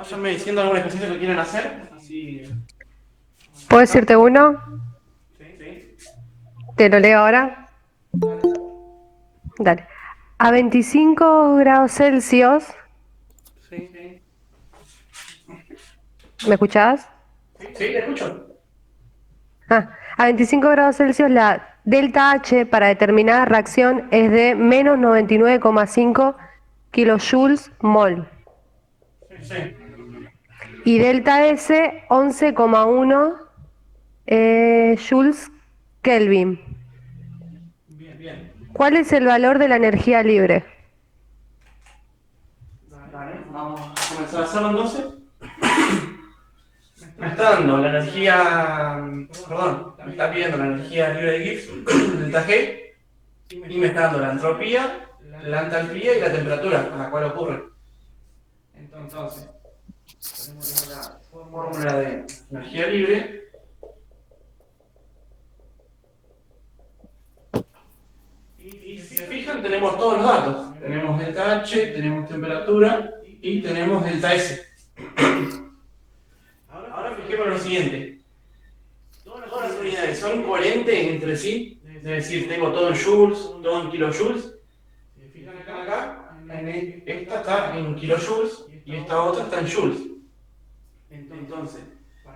Váyanme diciendo algún ejercicio que quieren hacer. Así. ¿Puedo decirte uno? Sí. Te lo leo ahora. Dale. A 25 grados Celsius, Sí. ¿me escuchás? Sí, te escucho. A 25 grados Celsius la delta H para determinada reacción es de menos 99,5 kilojoules mol Sí. y delta S 11,1 joules Kelvin. Bien. ¿Cuál es el valor de la energía libre? Dale, vamos a comenzar a hacerlo entonces. Me está dando la energía, perdón, me está pidiendo la energía libre de Gibbs, delta G, y me está dando la entropía, la entalpía y la temperatura a la cual ocurre. Entonces, tenemos la fórmula de energía libre. Y si se fijan, tenemos todos los datos. Tenemos delta H, tenemos temperatura y tenemos delta S. Ahora fijémonos lo siguiente. Todas las unidades son coherentes entre sí. Es decir, tengo todo en joules, todo en kilojoules. Si se fijan acá, esta está en kilojoules y esta otra está en joules. Entonces,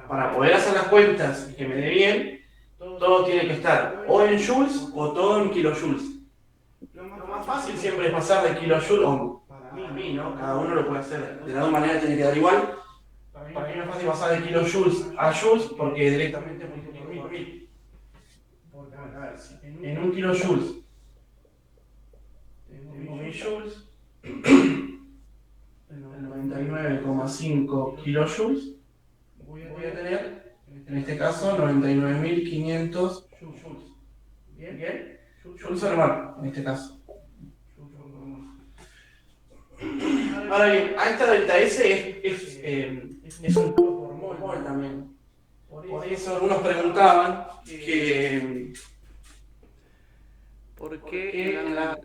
para poder hacer las cuentas y que me dé bien, todo tiene que estar o en joules o todo en kilojoules. Lo más fácil siempre es pasar de kilojoules, o para mí, ¿no? Cada uno lo puede hacer de las dos maneras, tiene que dar igual. Para mí no es fácil pasar de kilojoules a joules porque directamente multiplico por 1000. Porque, a ver, si en un kilojoules tengo 1000 joules, el 99,5 kilojoules, voy a tener, en este caso, 99.500 joules. ¿Bien? Joules normal, en este caso. Ahora bien, a esta delta S es un por mol también. Por eso algunos preguntaban que por qué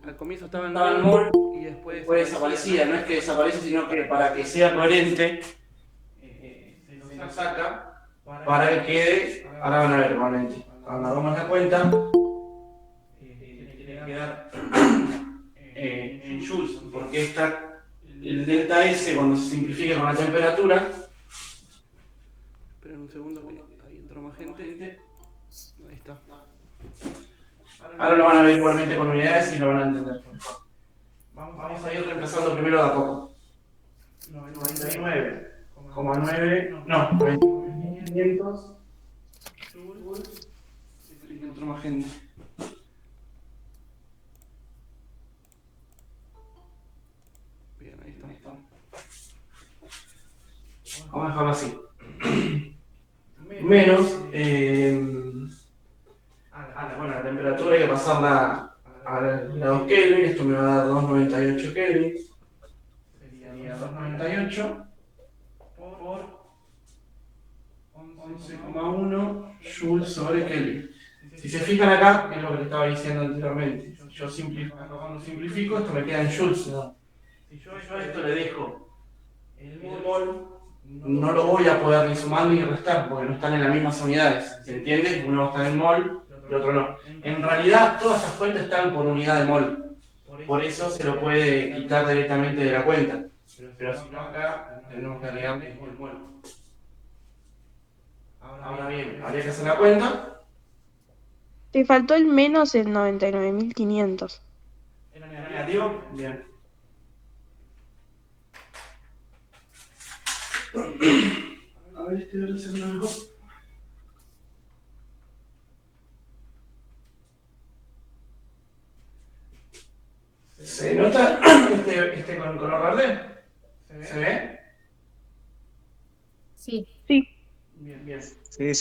al comienzo estaba en mol y después desaparecía. No es que desaparece, sino que para que sea coherente se lo saca para que quede. Ahora van a ver igualmente. Cuando hagamos la cuenta, tiene que quedar en joules, porque el delta S cuando se simplifica con la temperatura. Esperen un segundo que ahí entró más gente. Ahí está. Ahora lo van a ver igualmente con unidades y lo van a entender. Vamos a ir reemplazando primero de a poco. 99,9, no, 99.500 joules. Entró más gente. Bien, ahí está. Vamos a dejarlo así. Menos, bueno, la temperatura hay que pasarla a la 2 Kelvin, esto me va a dar 298 Kelvin. Sería 298 por 11,1 joules sobre Kelvin. Si se fijan acá, es lo que les estaba diciendo anteriormente. Yo cuando simplifico, esto me queda en joules, ¿no? Si yo a esto le dejo el mol, no lo voy a poder ni sumar ni restar porque no están en las mismas unidades. ¿Se entiende? Uno va a estar en mol y otro no. En realidad, todas esas cuentas están por unidad de mol. Por eso se lo puede quitar directamente de la cuenta. Pero si no, acá tenemos que agregarle el mol. Ahora bien, habría que hacer la cuenta. Te faltó el menos el 99.500. ¿Era negativo? Bien. A ver, este debe ser algo. ¿Se nota este con color verde? ¿Se ve? Sí. Sí. Bien. Sí.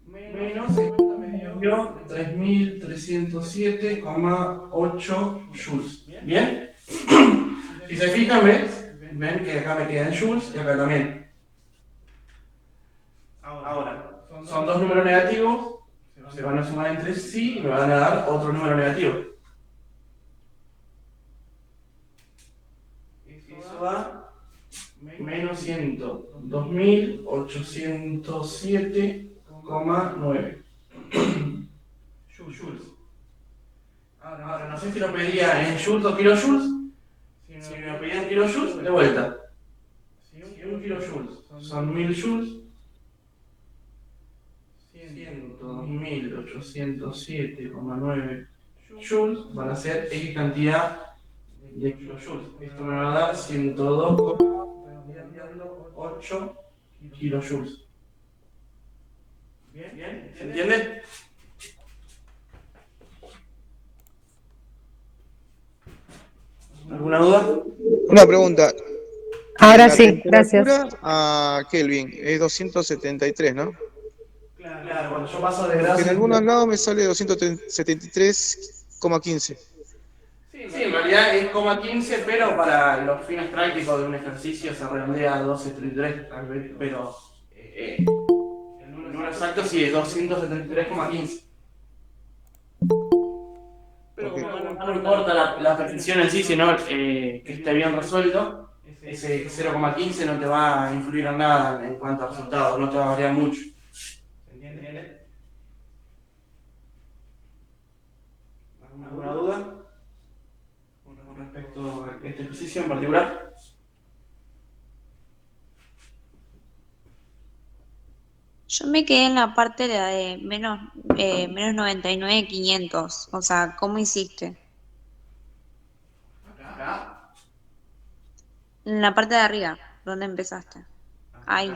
Menos 50 me dio 3.307,8 joules. ¿Bien? Si se fijan, ven que acá me quedan joules y acá también. Ahora, son dos números negativos, se van a sumar entre sí y me van a dar otro número negativo. Eso Eso da menos 102.807,9 joules. Ahora, no sé si lo pedía en joules o kilojoules. Si me lo pedía en kilojoules, de vuelta. Si un kilojoules son 1000 joules, 102.807,9 joules van a ser X cantidad de kilojoules. Esto me va a dar 102,8 kilojoules. ¿Bien? ¿Se entiende? ¿Alguna duda? Una pregunta. Ahora La sí, gracias. temperatura a Kelvin es 273, ¿no? Claro, cuando yo paso de Que grasa. en algunos lados me sale 273,15. Sí, en realidad es 0,15, pero para los fines prácticos de un ejercicio se redondea a 12,33, tal vez, pero el número exacto sí es 273,15. Pero Ok. no importa la precisión en sí, sino que esté bien resuelto, ese 0,15 no te va a influir en nada en cuanto a resultados, no te va a variar mucho. ¿Se entiende? ¿Alguna duda con respecto a este ejercicio en particular? Yo me quedé en la parte de menos 99.500. O sea, ¿cómo hiciste? Acá. En la parte de arriba, ¿dónde empezaste? Ahí.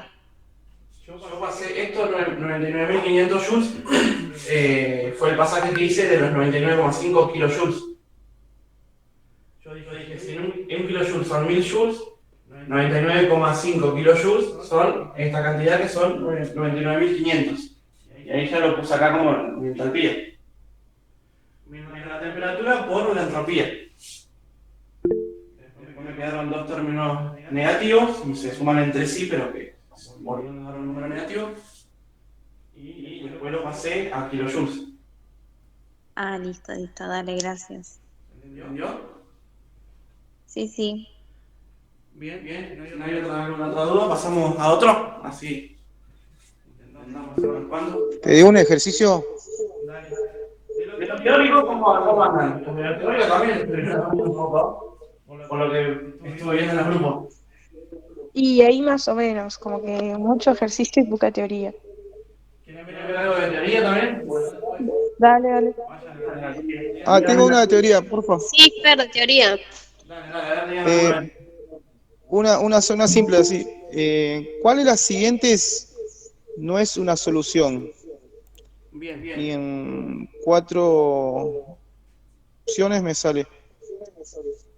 Yo pasé esto, 99.500 joules, fue el pasaje que hice de los 99,5 kilojoules. Yo dije, si en un kilojoule son 1000 joules, 99,5 kilojoules son esta cantidad que son 99.500. Y ahí ya lo puse acá como mi entalpía. Menos la temperatura por la entropía. Después me quedaron dos términos negativos, y se suman entre sí, pero que volviendo a dar un número negativo. Y después lo pasé a kilojoules. Ah, listo, dale, gracias. ¿Entendió? Sí. Bien, ¿no hay otra duda? Pasamos a otro, así intentamos hacer unos cuantos. ¿Te dio un ejercicio? De lo teórico, ¿cómo andan? De lo teórico también estoy un poco, por lo que estuve viendo en los grupos. Y ahí más o menos, como que mucho ejercicio y poca teoría. ¿Quieren ver algo de teoría también? Dale. Ah, tengo una teoría, por favor. Sí, claro, teoría. Dale, díganme. Una zona simple así. ¿Cuál de las siguientes no es una solución? Bien. Y en 4 opciones me sale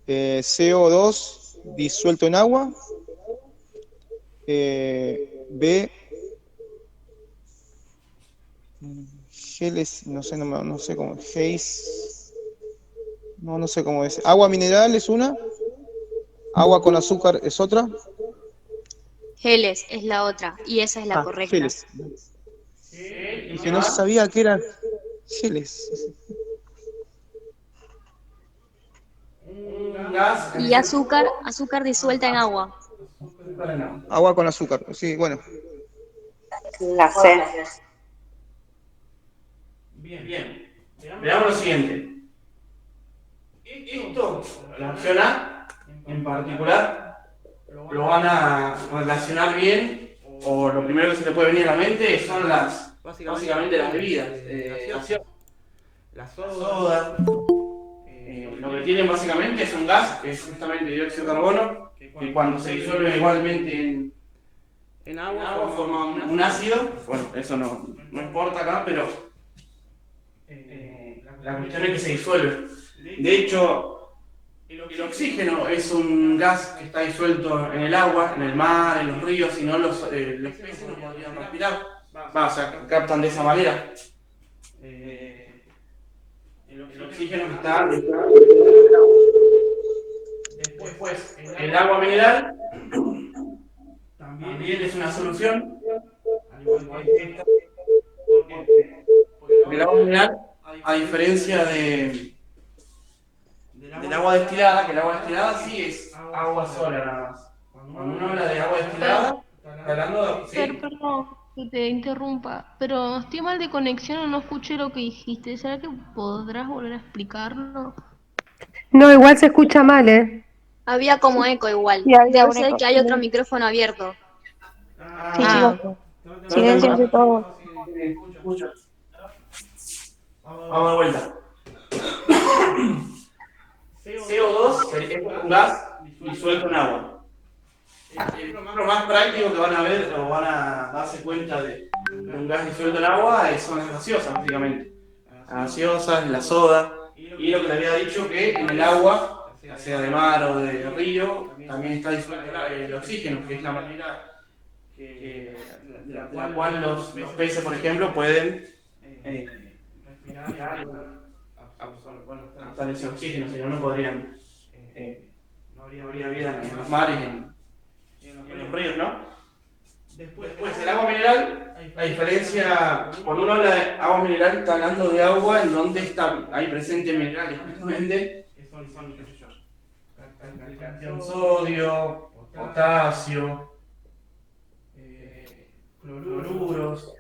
CO2 disuelto en agua, B, geles, no sé cómo, Haze, no sé cómo es. Agua mineral es una, agua con azúcar es otra. Geles es la otra y esa es la correcta. Geles. Y que no sabía que eran geles. Gas. Y azúcar disuelta en agua. Agua con azúcar, sí, bueno. La C. Bien. Veamos lo siguiente. Esto, la opción A, en particular, lo van a relacionar bien, o lo primero que se le puede venir a la mente son básicamente las bebidas, las sodas. Lo que tienen básicamente es un gas, que es justamente dióxido de carbono, que cuando se disuelve igualmente en agua forma un ácido. Bueno, eso no importa acá, pero la cuestión es que se disuelve. De hecho, el oxígeno es un gas que está disuelto en el agua, en el mar, en los ríos, y no los peces no podrían respirar. O sea, captan de esa manera. El oxígeno está después, el agua mineral también es una solución, al igual que esta, porque el agua mineral, a diferencia del agua destilada, que el agua destilada sí es agua sola nada más. Cuando uno habla de agua destilada, está hablando, sí. Perdón que te interrumpa, pero estoy mal de conexión o no escuché lo que dijiste. ¿Será que podrás volver a explicarlo? No, igual se escucha mal, ¿eh? Había como eco igual. Sí, había Debe un ser eco. que hay otro micrófono abierto. Sí, Ah, chicos, silénciense todos. Escucho. Vamos de vuelta. CO2 es un gas disuelto en agua. El ejemplo más práctico que van a ver o van a darse cuenta de un gas disuelto en agua son las gaseosas, básicamente. Las gaseosas, la soda. Y lo que te había dicho que en el agua, ya sea de mar o de río, también está disuelto el oxígeno, que es la manera de la cual los peces, por ejemplo, pueden respirar y absorber ese oxígeno, si no, no podrían, no habría vida en los mares y en los ríos, ¿no? Después, el agua mineral, la diferencia, cuando uno habla de agua mineral, está hablando de agua en donde hay presentes minerales, justamente, que son sodio, potasio, cloruros.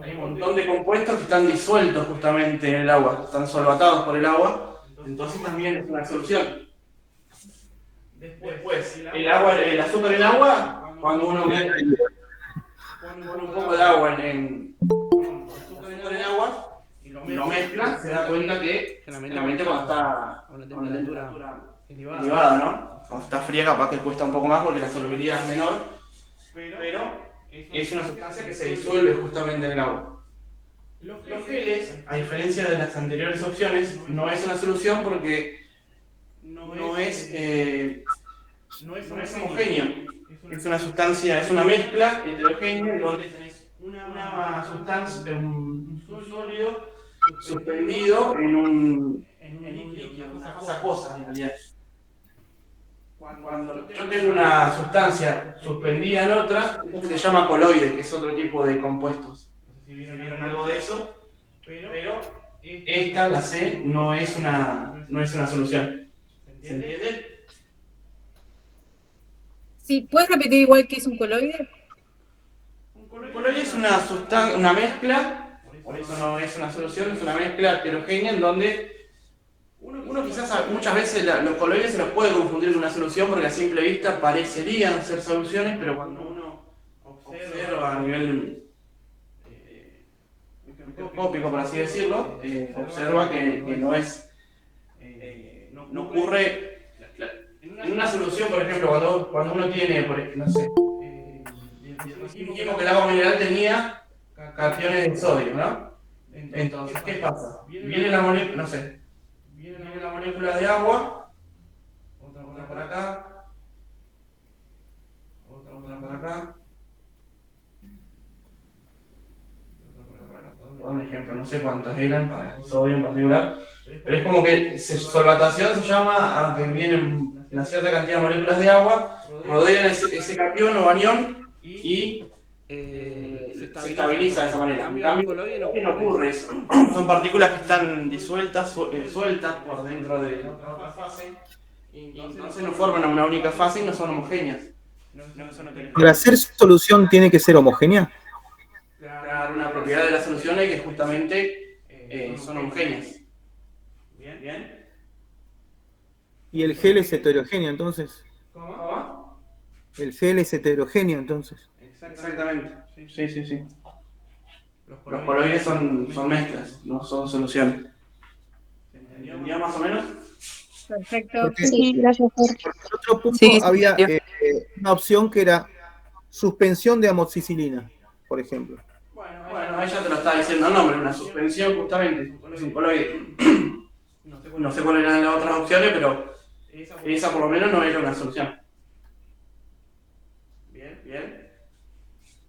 Hay un montón de compuestos que están disueltos justamente en el agua, están solvatados por el agua, entonces también es una solución. Después, el azúcar en agua, cuando uno pone un poco de agua en agua y lo mezcla, se da cuenta que generalmente cuando está a una temperatura elevada, ¿no? Cuando está fría capaz que cuesta un poco más porque la solubilidad es menor, pero es una sustancia que se disuelve justamente en el agua. Los geles, a diferencia de las anteriores opciones, no es una solución porque no es homogéneo. Es una sustancia, es una mezcla heterogénea en donde tenés una sustancia, un sólido suspendido en un líquido, una cosa acuosa en realidad. Cuando yo tengo una sustancia suspendida en otra, esto se llama coloide, que es otro tipo de compuestos. No sé si vieron algo de eso, pero esta, la C, no es una solución. ¿Se entiende? Sí, ¿puedes repetir igual que es un coloide? Un coloide es una mezcla, por eso no es una solución, es una mezcla heterogénea en donde uno quizás muchas veces los coloides se los puede confundir con una solución porque a simple vista parecerían ser soluciones, pero cuando uno observa a nivel microscópico, por así decirlo, observa que no ocurre. En una solución, por ejemplo, cuando uno tiene, no sé, dijimos que el agua mineral tenía cationes de sodio, ¿no? Entonces, ¿qué pasa? Viene la molécula, no sé, viene la molécula de agua, otra por acá, otra por acá, un ejemplo, no sé cuántas eran para el sodio en particular, pero es como que solvatación se llama, aunque vienen una cierta cantidad de moléculas de agua, rodean ese catión o anión y se estabiliza de esa manera. En cambio, no ocurre eso. Son partículas que están disueltas, sueltas por dentro de la otra fase, y entonces no forman una única fase y no son homogéneas. Para hacer solución tiene que ser homogénea. Claro, una propiedad de la solución es que justamente son homogéneas. Bien. Y el gel es heterogéneo, entonces. ¿Cómo? El gel es heterogéneo, entonces. Exactamente. Sí. Los coloides son mezclas, no son soluciones. ¿Se entendió más o menos? Perfecto. Porque Sí, gracias, Jorge. en otro punto Sí, había una opción que era suspensión de amoxicilina, por ejemplo. Bueno, ella te lo está diciendo el nombre, una suspensión justamente, es un coloide. No sé cuáles eran las otras opciones, pero esa por lo menos no era una solución. Bien.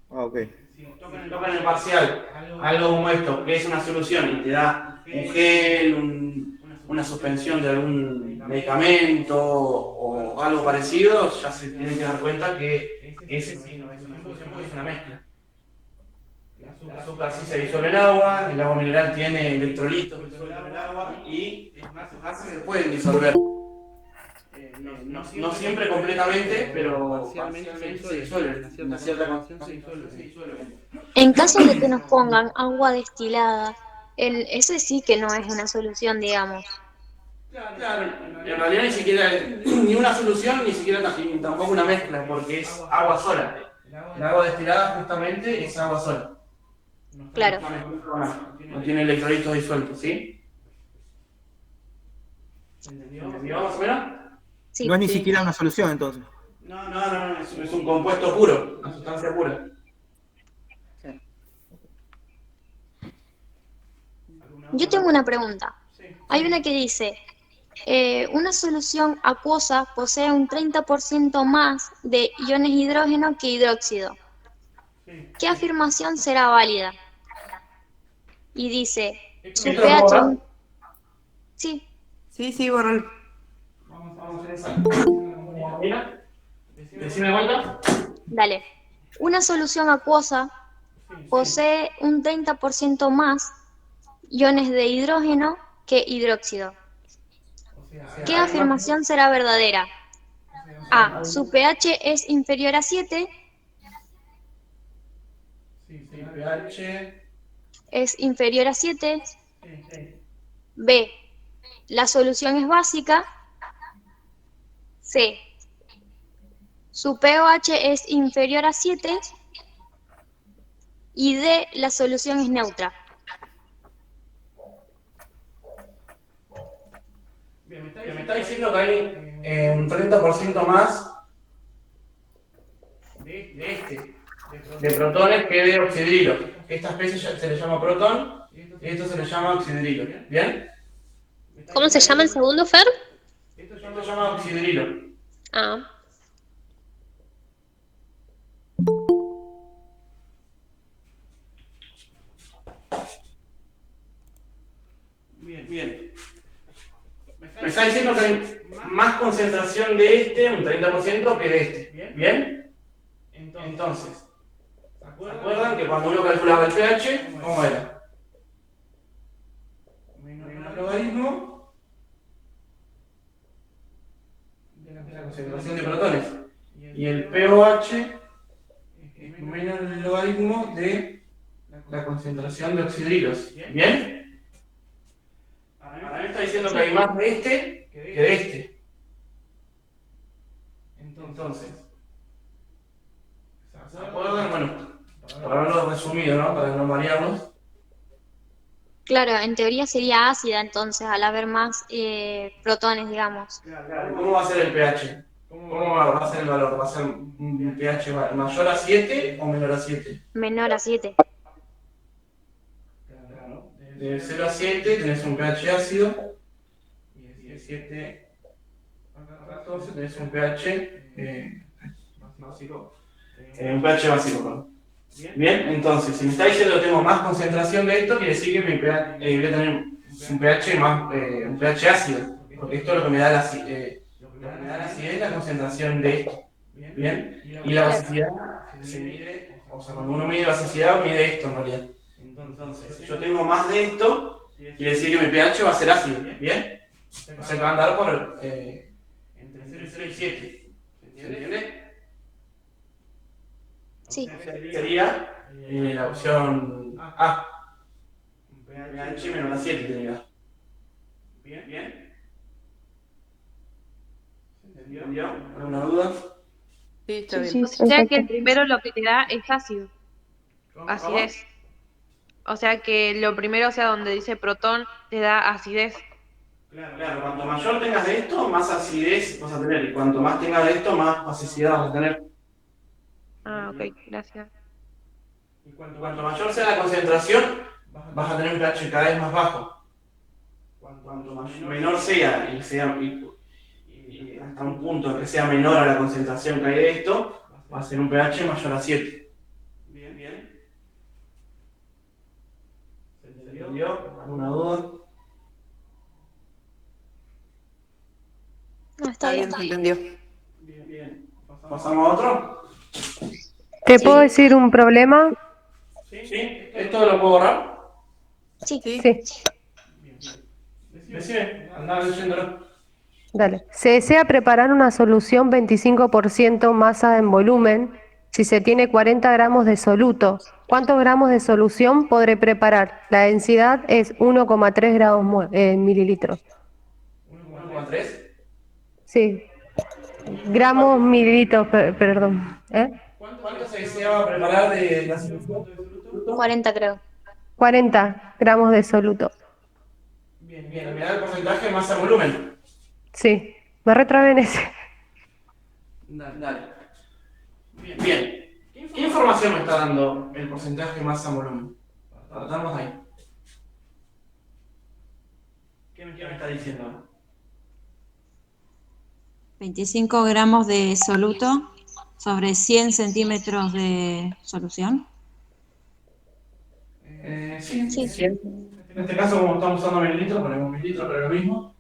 Ah, ok. Si tocan el parcial algo como esto, que es una solución y te da un gel, una suspensión de algún medicamento o algo parecido, ya se tienen que dar cuenta que ese sí no es una solución porque es una mezcla. El azúcar sí se disuelve en agua, el agua mineral tiene electrolitos que se disuelven en agua y los gases se pueden disolver. No siempre completamente, pero parcialmente se disuelve. Una cierta concentración se disuelve. En caso de que nos pongan agua destilada, ese sí que no es una solución, digamos. Claro, en realidad ni siquiera ni una solución, ni siquiera ni tampoco una mezcla, porque es agua sola. El agua destilada justamente es agua sola. Claro. No tiene electrolitos disueltos, ¿sí? ¿Entendió más o menos? Sí. No es ni siquiera una solución, entonces. No, es un compuesto puro, una sustancia pura. Yo tengo una pregunta. Hay una que dice, una solución acuosa posee un 30% más de iones hidrógeno que hidróxido. ¿Qué afirmación será válida? Y dice, su ¿Esto lo puedo pH... borrar? Sí, Sí, borralo. Vamos a hacer esa. Mira, decime de vuelta. dale. Una solución acuosa posee un 30% más iones de hidrógeno que hidróxido. ¿Qué afirmación será verdadera? A. Su pH es inferior a 7. pH. Es inferior a 7. B. La solución es básica. C. Su pH es inferior a 7. Y D. La solución es neutra. Bien, me está diciendo que hay un 30% más de protones que de oxidrilo. Esta especie se le llama protón y esto se le llama oxidrilo. ¿Bien? ¿Cómo se llama el segundo, Fer? Esto se llama oxidrilo. Ah. Bien. Me está diciendo que hay más concentración de este, un 30%, que de este. ¿Bien? Entonces, ¿se acuerdan que cuando uno calculaba el pH, cómo era? Menos logaritmo de la concentración de protones. Y el pOH es menos el logaritmo de la concentración de oxidrilos. ¿Bien? Ahora me está diciendo que hay más de este que de este. Entonces, ¿se acuerdan? Bueno, para haberlo resumido, ¿no? Para no marearnos. Claro, en teoría sería ácida entonces al haber más protones, digamos. Claro. ¿Cómo va a ser el pH? ¿Cómo va a ser el valor? ¿Va a ser un pH mayor a 7 o menor a 7? Menor a 7. Claro. De 0 a 7 tenés un pH ácido. Y de 7 a 14 tenés un pH básico. Un pH básico, perdón. Bien, entonces, si me está diciendo que tengo más concentración de esto, quiere decir que mi pH, voy a tener un pH más, un pH ácido, porque esto es lo que me da la acidez, la concentración de esto. Bien, y la basicidad se mide, o sea, cuando uno mide basicidad, mide esto en realidad. Entonces, si yo tengo más de esto, quiere decir que mi pH va a ser ácido. Bien, o sea que va a andar por entre 0 y 7. ¿Se entiende? Sí. Sería la opción A. Un pH menor a 7 tenía. ¿Bien? ¿Se entendió? ¿Alguna duda? Sí, está bien. Sí, O sea que perfecto. el primero lo que te da es ácido. Acidez. O sea que lo primero, o sea, donde dice protón, te da acidez. Claro, cuanto mayor tengas de esto, más acidez vas a tener. Y cuanto más tengas de esto, más basicidad vas a tener. Ah, ok, gracias. Y cuanto mayor sea la concentración, vas a tener un pH cada vez más bajo. Cuanto menor sea, y hasta un punto en que sea menor a la concentración que hay de esto, va a ser un pH mayor a 7. Bien. ¿Se entendió? ¿Alguna duda? No, está bien. Se entendió. Bien. ¿Pasamos a otro? ¿Te puedo decir un problema? ¿Sí? ¿Esto lo puedo borrar? Sí. Sí. Decime, andá leyéndolo. Dale. Se desea preparar una solución 25% masa en volumen si se tiene 40 gramos de soluto. ¿Cuántos gramos de solución podré preparar? La densidad es 1,3 gramos mililitros. 1,3. Sí, gramos mililitros, perdón. ¿Cuánto se deseaba preparar de la solución de soluto? 40 creo. 40 gramos de soluto. Bien, bien. Me da el porcentaje de masa volumen. Sí, me retrabé en ese. Dale. Bien. ¿Qué información me está dando el porcentaje de masa volumen? Partamos de ahí. ¿Qué me está diciendo? 25 gramos de soluto sobre 100 centímetros de solución. Sí. Sí. En este caso, como estamos usando mililitros, ponemos mililitros, pero lo mismo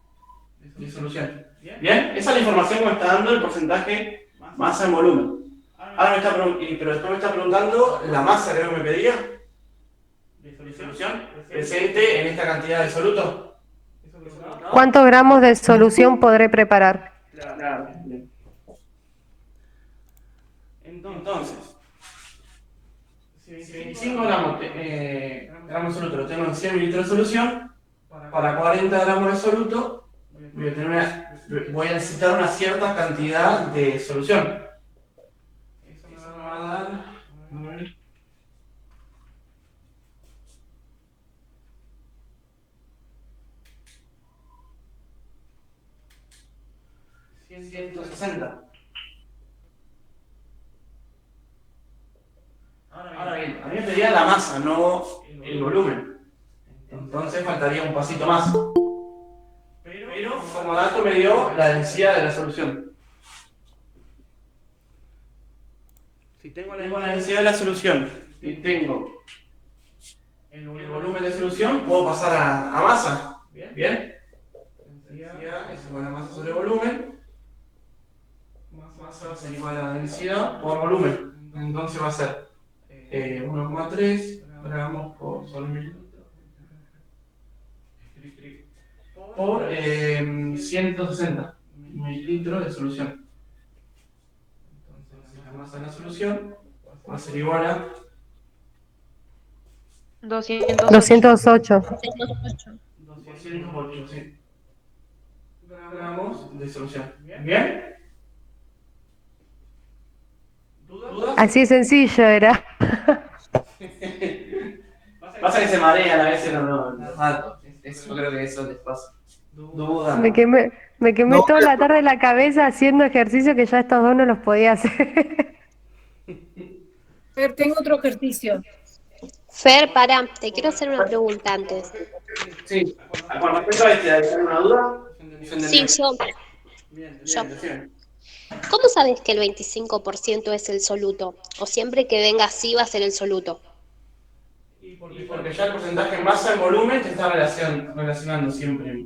de solución. Bien, esa es la información que me está dando el porcentaje masa en volumen. Ahora pero después me está preguntando la masa, creo que me pedía, de solución presente en esta cantidad de soluto. ¿Cuántos gramos de solución podré preparar? Claro. Bien. Entonces, si 25 gramos de soluto lo tengo en 100 mililitros de solución, para 40 gramos de soluto voy a necesitar una cierta cantidad de solución. Eso me va a dar... A ver. $160. Ahora bien, a mí me pedía la masa, no el volumen. Entonces faltaría un pasito más. Pero como dato me dio la densidad de la solución. Si tengo la densidad de la solución y tengo el volumen de solución, puedo pasar a masa. ¿Bien? Densidad es igual a masa sobre volumen. Masa es igual a la densidad por volumen. Entonces va a ser 1,3 gramos por solo mililitro por 160 mililitros de solución. Entonces la masa de la solución va a ser igual a 208. 208. 208, sí, gramos de solución. ¿Bien? ¿Dudas? Así de sencillo era. Pasa que se marean a veces los datos. Yo creo que eso les pasa. Dudas. Me quemé No, toda la tarde la cabeza haciendo ejercicio que ya estos dos no los podía hacer. Fer, tengo otro ejercicio. Fer, pará, te quiero hacer una pregunta antes. Sí. Con respecto a este, ¿hay alguna duda? Sí, yo. Bien, Yo. decime. ¿Cómo sabes que el 25% es el soluto? ¿O siempre que venga así va a ser el soluto? Y porque ya el porcentaje en masa en volumen te está relacionando siempre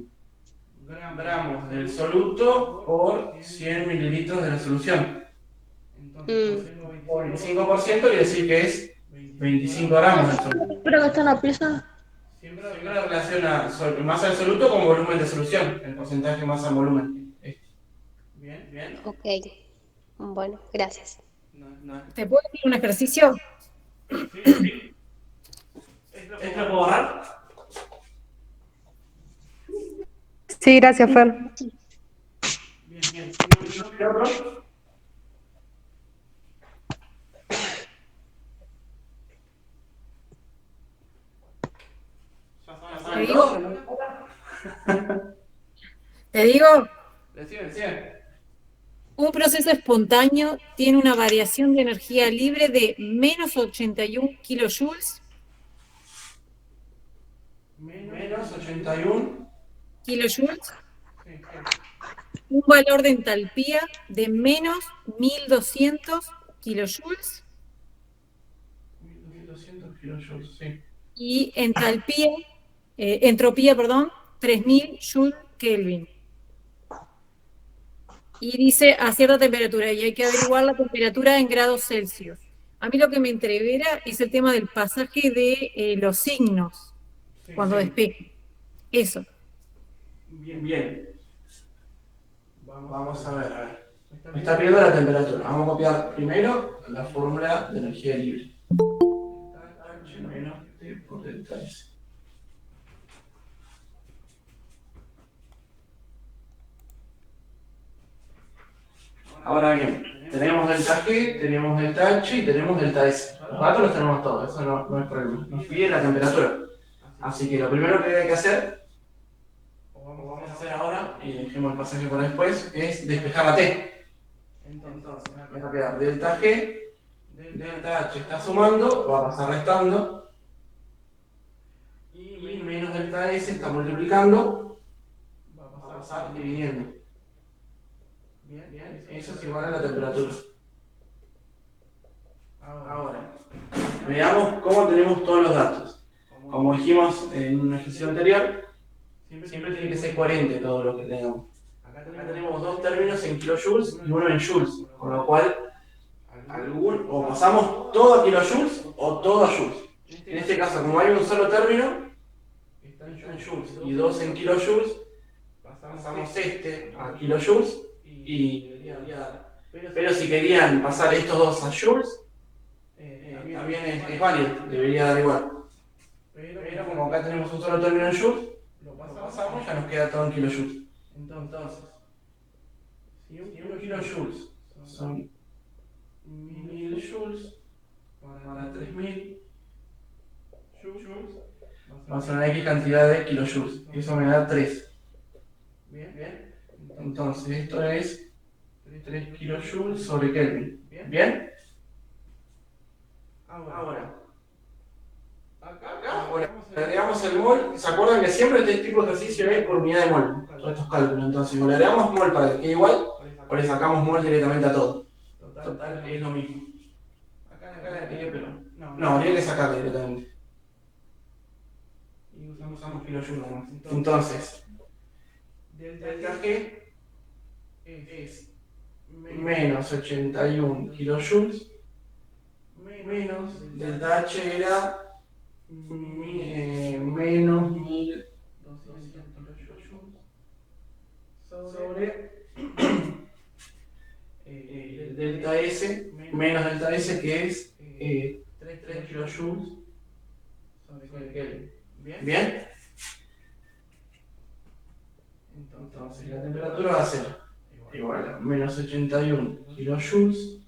gramos del soluto por 100 mililitros de la solución. Entonces, por 25% quiere decir que es 25 gramos del soluto. Creo que está en la pieza. Siempre relaciona masa del soluto con volumen de solución, el porcentaje de masa en volumen. Bien. Ok. Bueno, gracias. ¿Te puedo decir un ejercicio? ¿Esto lo puedo borrar? Sí, gracias, Fer. Bien. ¿Qué otro? ¿Te digo? ¿Te digo? Decime. Un proceso espontáneo tiene una variación de energía libre de menos 81 kilojoules. Menos 81. Kilojoules. Un valor de entalpía de menos 1200 kilojoules. 1200 kilojoules, sí. Y entropía, 3000 Joule Kelvin. Y dice a cierta temperatura, y hay que averiguar la temperatura en grados Celsius. A mí lo que me entrevera es el tema del pasaje de los signos cuando despeje. Eso. Bien. Vamos a ver. Me está pidiendo la temperatura. Vamos a copiar primero la fórmula de energía libre. H menos T por delta S. Ahora bien, tenemos delta G, tenemos delta H y tenemos delta S. Los datos los tenemos todos, eso no es problema. Nos pide la temperatura. Así que lo primero que hay que hacer, o vamos a hacer ahora, y dejemos el pasaje para después, es despejar la T. Entonces, me va a quedar delta G, delta H está sumando, va a pasar restando, y menos delta S está multiplicando, va a pasar dividiendo. Bien, eso es igual a la temperatura. Ahora, veamos cómo tenemos todos los datos. Como dijimos en un ejercicio anterior, siempre tiene que ser coherente todo lo que tengamos. Acá tenemos dos términos en kilojoules y uno en joules, con lo cual o pasamos todo a kilojoules o todo a joules. En este caso, como hay un solo término, está en joules y dos en kilojoules, pasamos este a kilojoules y debería dar. Pero si querían pasar estos dos a joules, también es válido, debería dar igual. Pero como acá tenemos un solo término en joules, lo pasamos, ya nos queda todo en kilojoules. Entonces, si un kilojoules son 1000 joules para 3000 joules, vamos a ver X cantidad de kilojoules. Eso me da 3. Bien. Entonces, esto es 3 kilojoules sobre Kelvin. ¿Bien? Ahora, acá agregamos el mol. ¿Se acuerdan que siempre este tipo de ejercicio es por unidad de mol? Todos estos cálculos. Entonces, si le agregamos mol para que quede igual, por eso sacamos mol directamente a todo. Total, es lo mismo. Acá le agregué, pero no, habría que sacarle directamente. Y usamos kilojoules nomás. Entonces, delta G es menos 81 kilojoules menos delta H era menos 1200 kilojoules sobre delta S menos delta S que es 3 kilojoules sobre Kelvin. ¿Bien? Entonces la temperatura va a ser igual a menos 81 kilojoules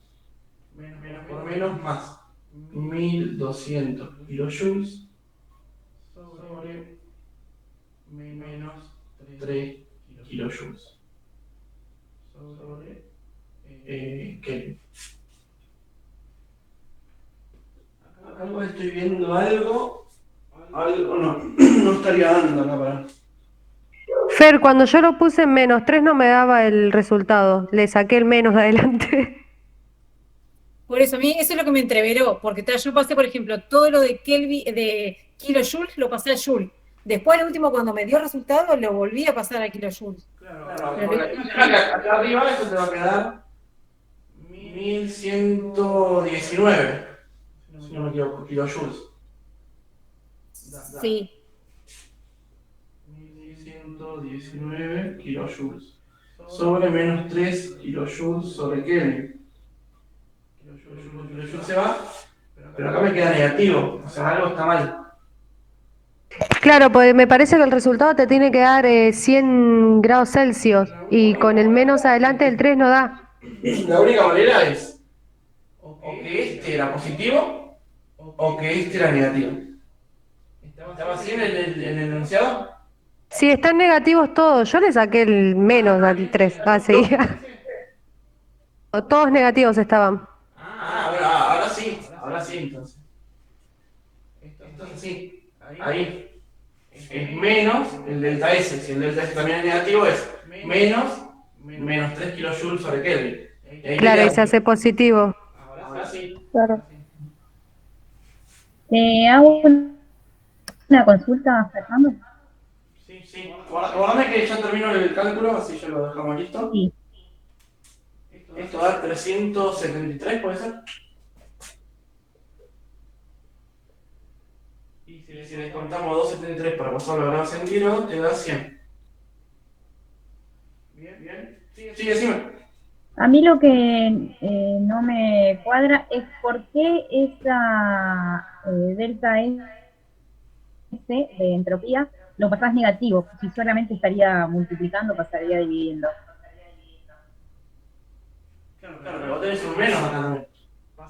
menos por menos más 1200 kilojoules sobre menos 3 kilojoules sobre Kelvin. Acá estoy viendo algo no estaría dando acá para... Fer, cuando yo lo puse en -3 no me daba el resultado, le saqué el menos de adelante. Por eso, a mí eso es lo que me entreveró, porque yo pasé, por ejemplo, todo lo de kilojoules lo pasé a joule. Después, al último, cuando me dio resultado, lo volví a pasar a kilojoules. Claro, acá arriba esto te va a quedar 1119, si no me equivoco, kilojoules. Sí. 1119 kilojoules sobre menos 3 kilojoules sobre Kelvin. Kilojoules se va, pero acá me queda negativo, o sea, algo está mal. Claro, pues me parece que el resultado te tiene que dar 100 grados Celsius y con el menos adelante el 3 no da. La única manera es o que este era positivo o que este era negativo. ¿Estaba así en el enunciado? Sí, están negativos todos. Yo le saqué el menos al 3. Así. Todos negativos estaban. Ahora sí, entonces. Entonces sí, ahí es menos el delta S. Si el delta S también es negativo, es menos 3 kilojoules sobre Kelvin. Claro, y se hace positivo. Ahora sí. Claro. Hago una consulta, Fernando. Sí. Guardame que ya termino el cálculo, así ya lo dejamos listo. Sí. Esto da 373, ¿puede ser? Y si descontamos 273 para pasarlo a grados centígrados, te da 100. Bien. Sí, Sí, decime. A mí lo que no me cuadra es por qué esa delta S de entropía lo pasás negativo, si solamente estaría multiplicando, pasaría dividiendo. Claro, pero vos tenés un menos acá también.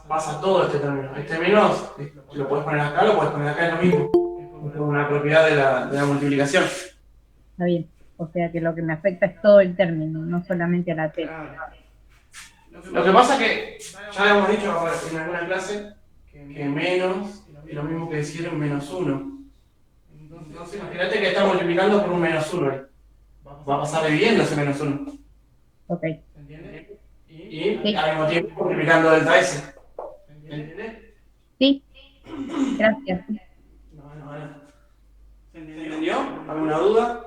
Pasa todo este término. Este menos lo podés poner acá, lo podés poner acá, es lo mismo. Es una propiedad de la multiplicación. Está bien. O sea que lo que me afecta es todo el término, no solamente a la T. Lo que pasa es que ya habíamos dicho en alguna clase que menos es lo mismo que decir un menos 1. Entonces imagínate que está multiplicando por un menos 1 ahí. Va a pasar dividiendo ese menos 1. Ok. ¿Entiendes? Y al mismo tiempo multiplicando delta S. ¿Entiendes? Sí. Gracias. ¿Se entendió? ¿Alguna duda?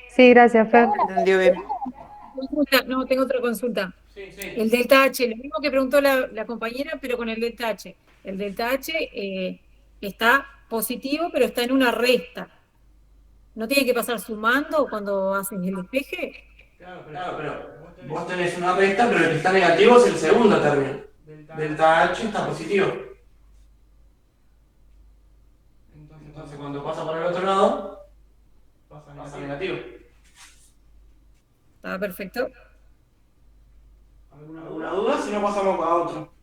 Sí, gracias, Fer. Entendió bien. No, tengo otra consulta. Sí. El delta H, lo mismo que preguntó la compañera, pero con el delta H. El delta H está positivo, pero está en una resta. ¿No tiene que pasar sumando cuando haces el despeje? Claro, pero vos tenés una resta, pero el que está negativo es el segundo término. Delta H está positivo. Entonces cuando pasa por el otro lado, pasa negativo. Está perfecto. ¿Alguna duda? Si no, pasamos a otro.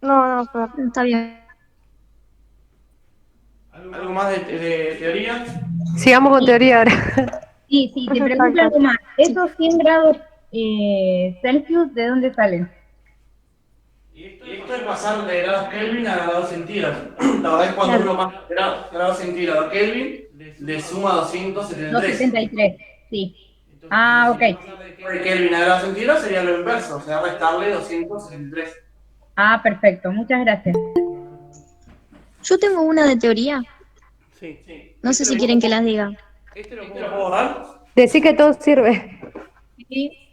No, Está bien. ¿Algo más de teoría? Sigamos con teoría ahora. Sí, te pregunto algo más. ¿Esos 100 grados Celsius de dónde salen? Y esto es pasar de grados Kelvin a grados centígrados. La verdad es cuando uno pasa de grados centígrados a Kelvin, le suma 273. 273, sí. Ah, ok. De Kelvin a grados centígrados sería lo inverso, o sea, restarle 273. Ah, perfecto. Muchas gracias. Yo tengo una de teoría. Sí. No sé si quieren que las diga. ¿Este lo puedo dar? Decí que todo sirve. Sí,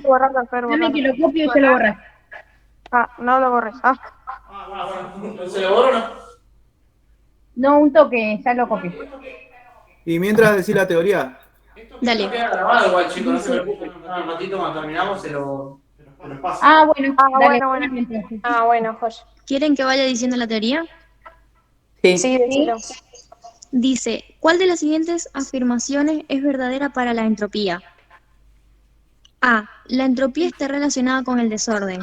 borrarlo, Fer, Dame borrarlo. que lo copio y se lo borras. Ah, no lo borres. Bueno, ¿se lo borro o no? No, un toque, ya lo copio. Y mientras decís la teoría, Dale. Esto queda grabado igual, chicos, no se preocupen. Un ratito cuando terminamos se lo paso. Ah, bueno, dale. Bueno, joya. ¿Quieren que vaya diciendo la teoría? Sí, decilo. Dice, ¿cuál de las siguientes afirmaciones es verdadera para la entropía? A. La entropía está relacionada con el desorden.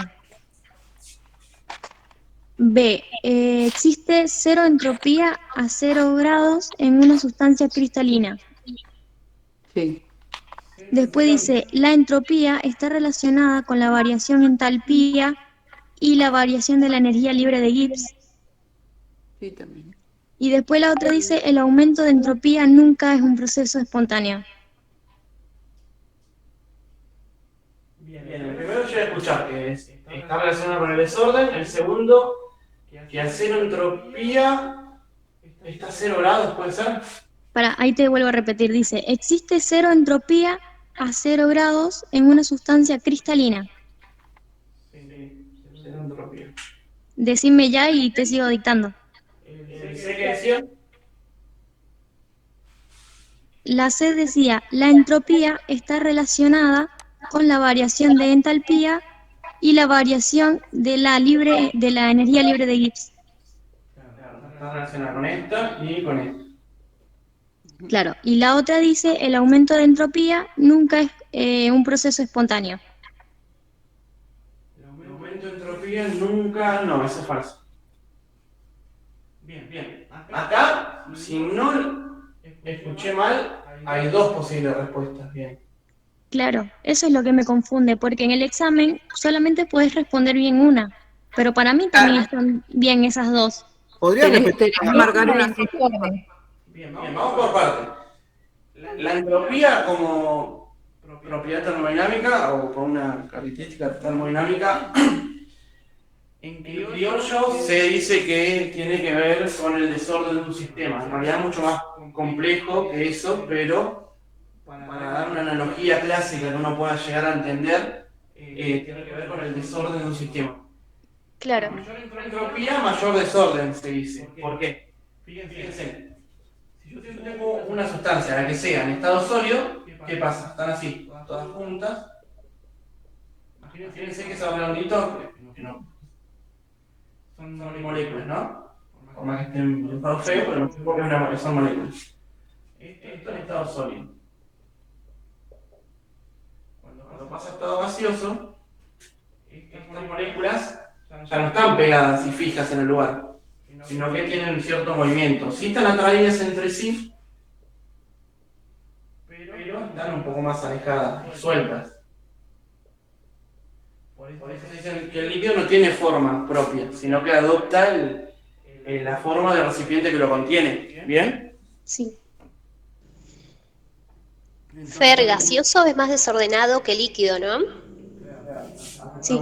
B. Existe cero entropía a 0 grados en una sustancia cristalina. sí. Después dice, la entropía está relacionada con la variación en entalpía y la variación de la energía libre de Gibbs. Sí, también. Y después la otra dice, el aumento de entropía nunca es un proceso espontáneo. Bien, el primero yo voy a escuchar que está relacionado con el desorden. El segundo, que a cero entropía está a 0 grados, ¿puede ser? Ahí te vuelvo a repetir, dice, existe cero entropía a 0 grados en una sustancia cristalina. Sí, cero entropía. Decime ya y te sigo dictando. ¿Sé qué decía? La C decía, la entropía está relacionada con la variación de entalpía y la variación de la energía libre de Gibbs. Claro, está relacionada con esta y con esta. Claro, y la otra dice, el aumento de entropía nunca es un proceso espontáneo. El aumento de entropía nunca... No, eso es falso. Bien. Acá, si no escuché mal, hay dos posibles respuestas. Bien. Claro, eso es lo que me confunde, porque en el examen solamente puedes responder bien una, pero para mí también están bien esas dos. ¿Podrías repetir? Tenés que marcar una. Bien, vamos por partes. La entropía como propiedad termodinámica o con una característica termodinámica, en criollo se dice que tiene que ver con el desorden de un sistema. En realidad es mucho más complejo que eso, pero para dar una analogía clásica que uno pueda llegar a entender, tiene que ver con el desorden de un sistema. Claro. Mayor entropía, mayor desorden, se dice. ¿Por qué? Fíjense, si yo tengo una sustancia, la que sea, en estado sólido, ¿qué pasa? Están así, todas juntas. Imagínense que esos redonditos, que no, son moléculas, ¿no? Por más que estén un poco feos, pero no sé por qué son moléculas. Esto en estado sólido. Cuando pasa a estado gaseoso, estas moléculas ya no están pegadas y fijas en el lugar, sino que tienen un cierto movimiento. Sí están atraídas entre sí, pero están un poco más alejadas, sueltas. Por eso dicen que el líquido no tiene forma propia, sino que adopta la forma del recipiente que lo contiene. ¿Bien? Sí. Fer, gaseoso es más desordenado que líquido, ¿no? Sí.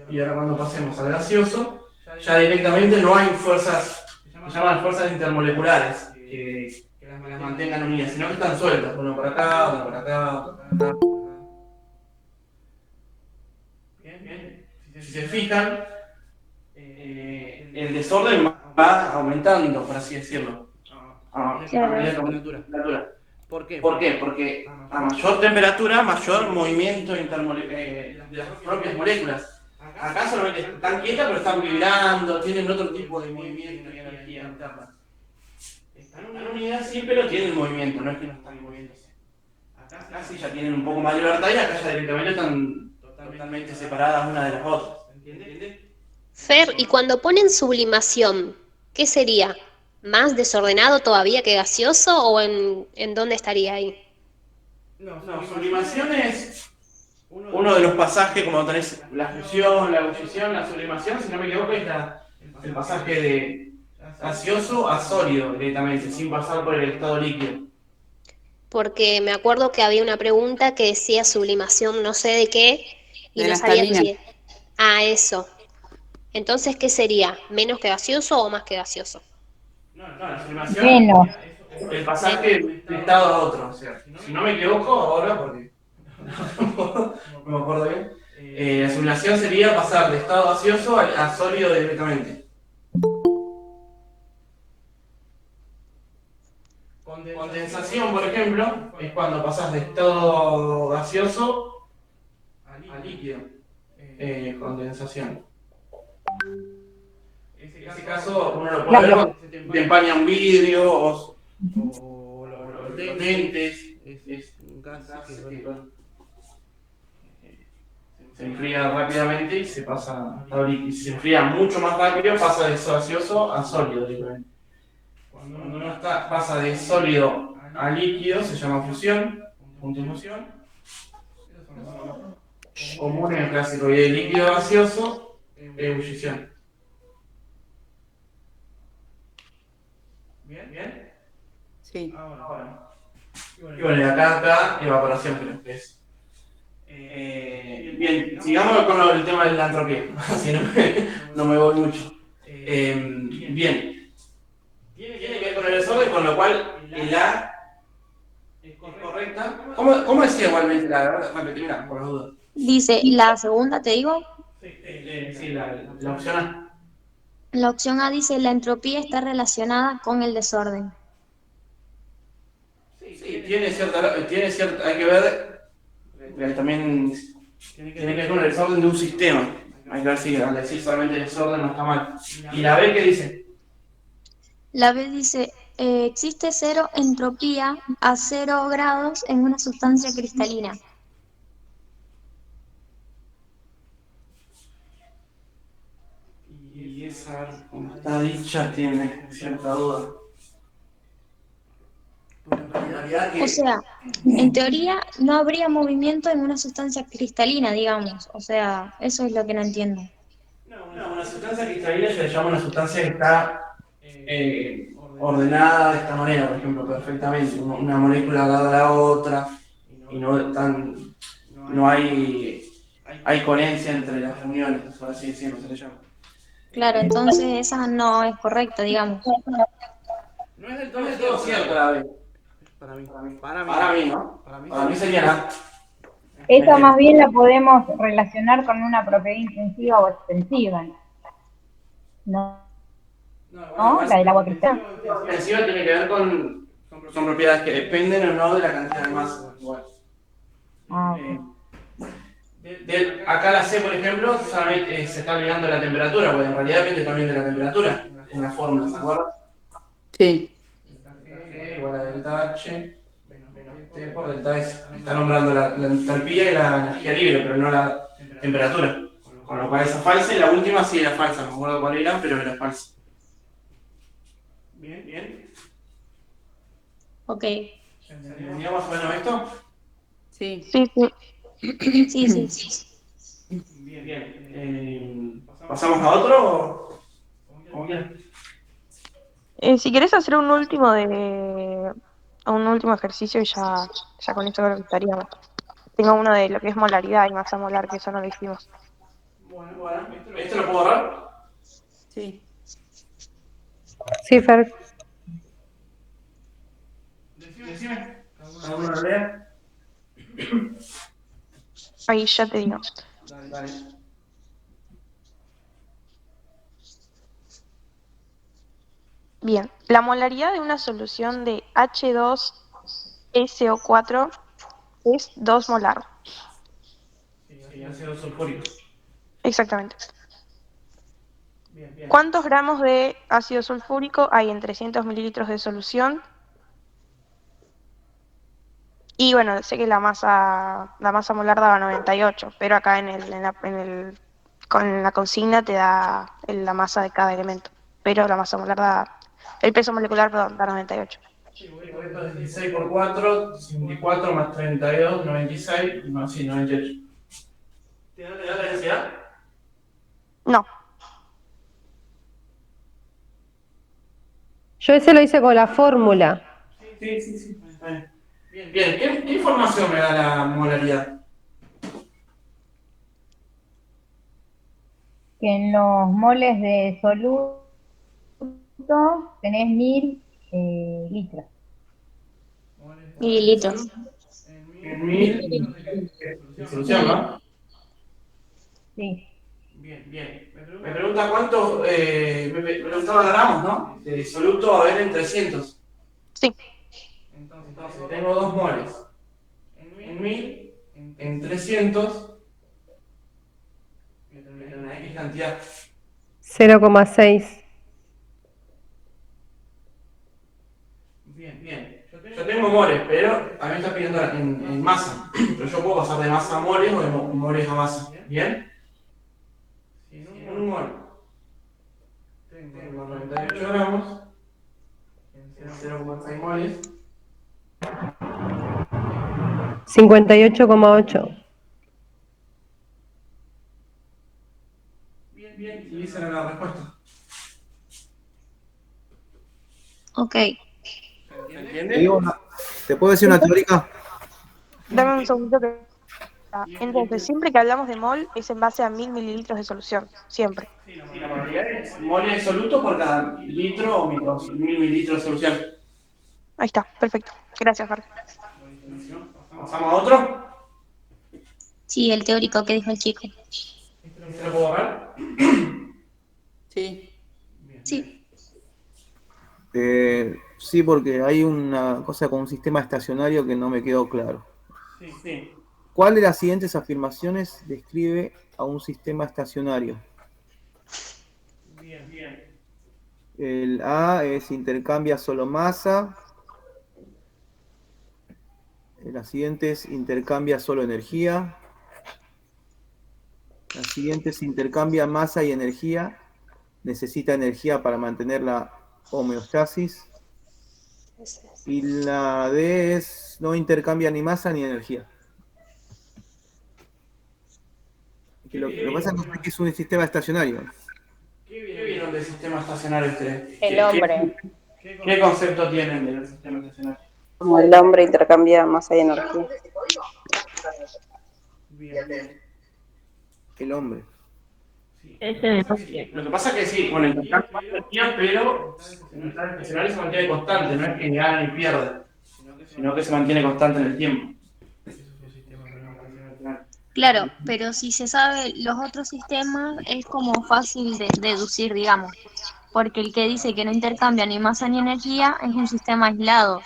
Y ahora cuando pasemos al gaseoso, ya directamente no hay fuerzas, se llaman fuerzas intermoleculares, que las mantengan unidas, sino que están sueltas, uno por acá, uno por acá, otro por acá. Bien. Si se fijan, el desorden va aumentando, por así decirlo. A medida que aumenta la temperatura. ¿Por qué? Porque a mayor temperatura, mayor movimiento de las propias moléculas. Acá solamente están quietas, pero están vibrando, tienen otro tipo de movimiento y energía interna. Están unidas, sí, pero tienen movimiento, no es que no están moviéndose. Acá sí ya tienen un poco más de libertad y acá ya directamente están totalmente separadas una de las otras. ¿Entiendes? Fer, y cuando ponen sublimación, ¿qué sería? ¿Más desordenado todavía que gaseoso o en dónde estaría ahí? No, sublimación es uno de los pasajes, como tenés la fusión, la ebullición, la sublimación, si no me equivoco, es el pasaje de gaseoso a sólido directamente, sin pasar por el estado líquido. Porque me acuerdo que había una pregunta que decía sublimación no sé de qué y De no la sabía estalina. decir. Ah, eso. Entonces, ¿qué sería? ¿Menos que gaseoso o más que gaseoso? No, la sublimación Menos. es el pasaje de estado a otro. O sea, si no me equivoco ahora, porque no me acuerdo bien, la sublimación sería pasar de estado gaseoso a sólido directamente. Condensación, por ejemplo, es cuando pasas de estado gaseoso a líquido. Condensación. En ese caso, uno lo puede ver cuando se te empaña un vidrio o los lentes. Es un gas que se enfría rápidamente y se pasa a estado líquido. Si se enfría mucho más rápido, pasa de gaseoso a sólido directamente. Cuando uno pasa de sólido a líquido, se llama fusión, punto de fusión. Común en el clásico, y de líquido a gaseoso, ebullición. ¿Bien? Sí. Ahora. Y bueno, y acá evaporación creo que es. Bien, sigamos con el tema de la entropía, así no me voy mucho. Bien. Tiene que ver con el desorden, con lo cual el A es correcta. ¿Cómo decía igualmente la verdad? Repetirla, por la duda. Dice, la segunda, te digo, Sí, la opción A. la opción A dice, la entropía está relacionada con el desorden. Sí, tiene cierta, hay que ver, también tiene que ver con el desorden de un sistema. Hay que ver si al decir solamente desorden no está mal. ¿Y la B qué dice? La B dice, existe cero entropía a 0 grados en una sustancia cristalina. Y esa, como está dicha, tiene cierta duda. O sea, en teoría no habría movimiento en una sustancia cristalina, digamos. O sea, eso es lo que no entiendo. No, una sustancia cristalina se le llama una sustancia que está ordenada de esta manera, por ejemplo, perfectamente. Una molécula dada a la otra, y no hay coherencia entre las uniones, por así decirlo, se le llama. Claro, entonces esa no es correcta, digamos. No es del todo cierto la B. Para mí, ¿no? Para mí sería la. Esa más bien la podemos relacionar con una propiedad intensiva o extensiva. ¿No? ¿No? La del agua cristalina. Intensiva tiene que ver con Son propiedades que dependen o no de la cantidad de masa. Igual. Acá la C, por ejemplo, solamente, se está olvidando de la temperatura, porque en realidad depende también de la temperatura, en la fórmula, ¿se acuerdan? Sí. G igual a delta H menos T por delta S. Está nombrando la entalpía y la energía libre, pero no la temperatura. Con lo cual esa es falsa, y la última sí era falsa, no me acuerdo cuál era, pero era falsa. Bien, bien. Ok. ¿Entendía más o menos esto? Sí. Sí, sí. Sí, sí. Bien, bien. ¿Pasamos a otro o como quieran? Si querés hacer un último ejercicio y ya con esto creo que estaríamos. Tengo uno de lo que es molaridad y masa molar, que eso no lo hicimos. Bueno, ¿esto lo puedo borrar? Sí. Sí, Fer. Decime. ¿Alguno lo lea? Ahí ya te digo. Dale. Bien, la molaridad de una solución de H2SO4 es 2 molar. Sí, ácido sulfúrico. Exactamente. Bien. ¿Cuántos gramos de ácido sulfúrico hay en 300 mililitros de solución? Y bueno, sé que la masa molar daba 98, pero acá con la consigna te da la masa de cada elemento. Pero la masa molar el peso molecular, perdón, da 98. Sí, esto es 16 por 4, 54 más 32, 96, no, sí, 98. ¿Te da la densidad? No. Yo ese lo hice con la fórmula. Sí. Está bien. Bien, ¿qué información me da la molaridad? Que en los moles de soluto tenés 1000 litros. Mililitros. En 1000 de solución, ¿no? Sí. Bien. Me pregunta cuántos, me preguntaba gramos, ¿no? De soluto a ver en 300. Sí. Entonces tengo 2 moles. En 1000, en 300, una X cantidad. 0,6. Bien. Yo tengo moles, pero a mí me está pidiendo en masa. Pero yo puedo pasar de masa a moles o de moles a masa. ¿Bien? En un mol tengo 98 gramos, en 0,6 moles. 58,8. Bien, y esa era la respuesta. Ok. ¿Entiendes? ¿Te puedo decir una teórica? Dame un segundito que... Entonces, siempre que hablamos de mol es en base a 1000 mililitros de solución. Siempre. Sí, la probabilidad es moles de soluto por cada litro o 1000 mililitros de solución. Ahí está, perfecto. Gracias, Jorge. ¿Pasamos a otro? Sí, el teórico que dijo el chico. ¿Se lo puedo borrar? Sí. Sí. Sí, porque hay una cosa con un sistema estacionario que no me quedó claro. Sí. ¿Cuál de las siguientes afirmaciones describe a un sistema estacionario? Bien. El A es intercambia solo masa. La siguiente es intercambia solo energía. La siguiente es intercambia masa y energía. Necesita energía para mantener la homeostasis. Y la D es no intercambia ni masa ni energía. Lo que pasa es que es un sistema estacionario. ¿Qué vieron del sistema estacionario ustedes? El hombre. ¿Qué concepto tienen del sistema estacionario? Como el hombre intercambia masa y energía. Bien. El hombre. Lo que pasa es que sí, bueno, intercambia energía, pero en el estado estacionario se mantiene constante, no es que ni gana ni pierde, sino que se mantiene constante en el tiempo. Claro, pero si se sabe los otros sistemas es como fácil de deducir, digamos, porque el que dice que no intercambia ni masa ni energía es un sistema aislado,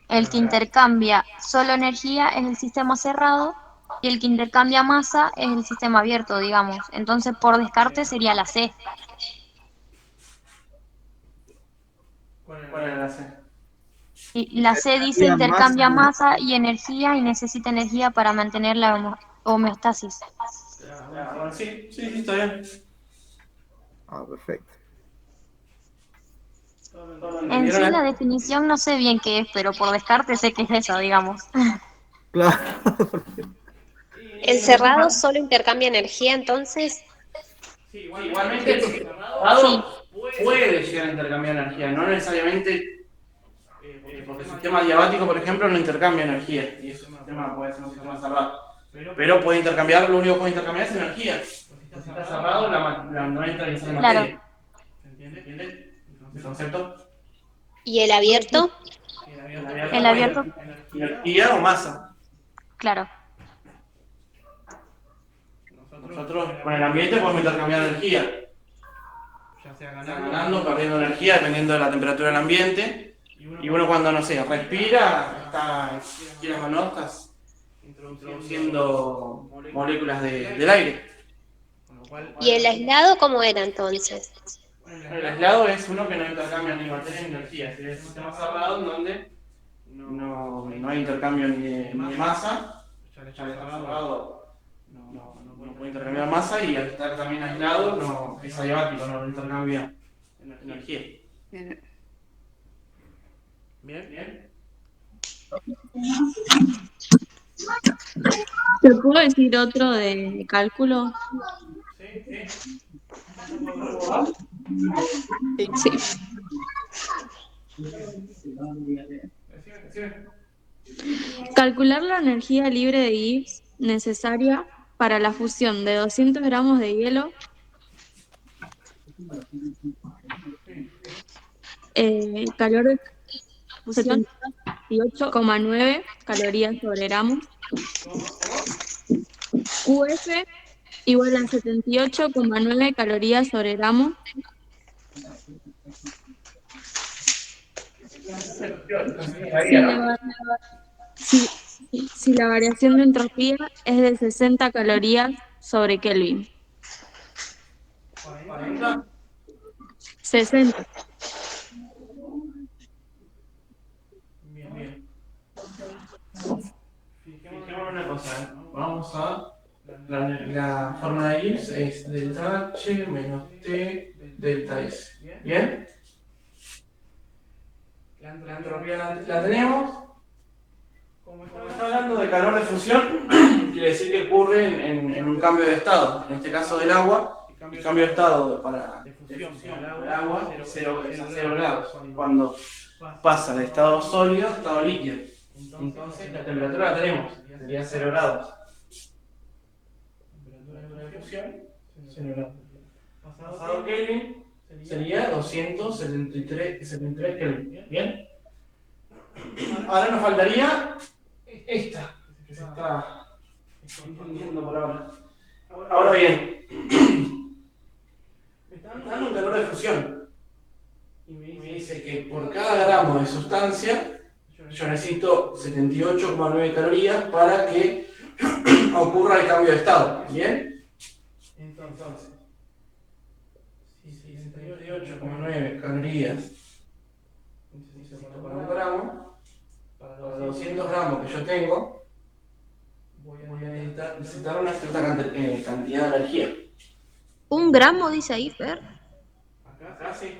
El que intercambia solo energía es el sistema cerrado y el que intercambia masa es el sistema abierto, digamos. Entonces, por descarte sería la C. ¿Cuál era la C? Y la C dice Intercambia intercambia masa. masa y energía y necesita energía para mantener la homeostasis. Bueno, sí, está bien. Perfecto. En sí, la definición no sé bien qué es, pero por descarte sé que es eso, digamos. Claro. ¿El cerrado solo intercambia energía entonces? Igualmente el cerrado puede llegar a intercambiar energía, no necesariamente porque el sistema diabático, por ejemplo, no intercambia energía, y ese sistema puede ser un sistema cerrado. Pero puede intercambiar, lo único que puede intercambiar es energía. Si está cerrado, no entra en esa materia. ¿Se entiende? ¿El concepto? ¿Y el abierto? El abierto. Energía o masa. Claro. Nosotros con el ambiente podemos intercambiar energía. Ya sea ganando, perdiendo energía, dependiendo de la temperatura del ambiente. Y uno cuando, no sé, respira, quieras o no, estás introduciendo moléculas del aire. ¿Y el aislado cómo era entonces? El aislado es uno que no intercambia ni materia ni energía. Es un sistema cerrado en donde no hay intercambio ni de masa. Ya está cerrado, no puede intercambiar masa, y al estar también aislado no es adiabático, no intercambia energía. Bien. ¿Te puedo decir otro de cálculo? Sí. Calcular la energía libre de Gibbs necesaria para la fusión de 200 gramos de hielo calor de fusión 78,9 calorías sobre gramo. QF igual a 78,9 calorías sobre gramo. Si la variación de entropía es de 60 calorías sobre Kelvin. 60. Bien. Fijémonos una cosa, vamos a la fórmula de Gibbs es delta H menos T delta S. ¿Bien? La entropía la tenemos. Como está hablando de calor de fusión, quiere decir que ocurre en un cambio de estado. En este caso del agua, el cambio de estado de fusión del agua es a 0 grados. Cuando pasa de estado sólido a estado líquido. Entonces la temperatura la tenemos, sería 0 grados. Temperatura de fusión, 0 grados. Pasado Kelvin sería 273 Kelvin. ¿Bien? Ahora nos faltaría esta, que se está entendiendo por ahora. Ahora bien, me están dando un calor de fusión. Y me dice que por cada gramo de sustancia yo necesito 78,9 calorías para que ocurra el cambio de estado. ¿Bien? Entonces, 78,9 calorías necesito para un gramo. Para los 200 gramos que yo tengo, voy a necesitar una cierta cantidad de energía. ¿1 gramo dice ahí, Fer? Acá sí.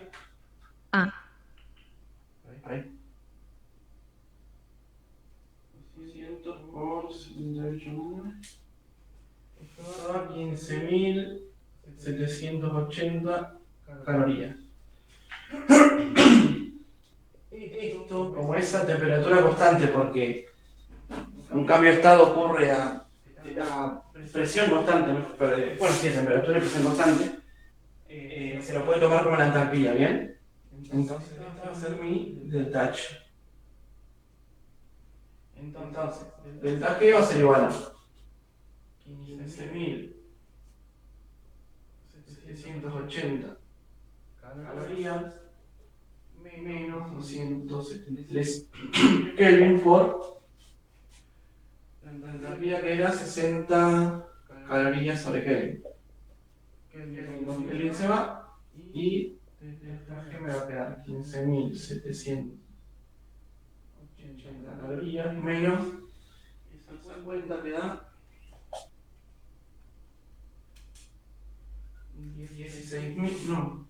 Ah. Ahí. 200 por 78,9. Esto da 15.780 calorías. Esto, como esa temperatura constante, porque un cambio de estado ocurre a presión constante, bueno, sí, temperatura y presión constante, se lo puede tomar como la entalpía, ¿bien? Entonces, esta va a ser mi delta H. Entonces, delta G va a ser igual a 15.780 calorías menos 273 Kelvin por la entropía que era 60 calorías sobre Kelvin. Kelvin se va y ¿qué me va a quedar? 15.780 calorías menos esa cuenta que da 16.000, no,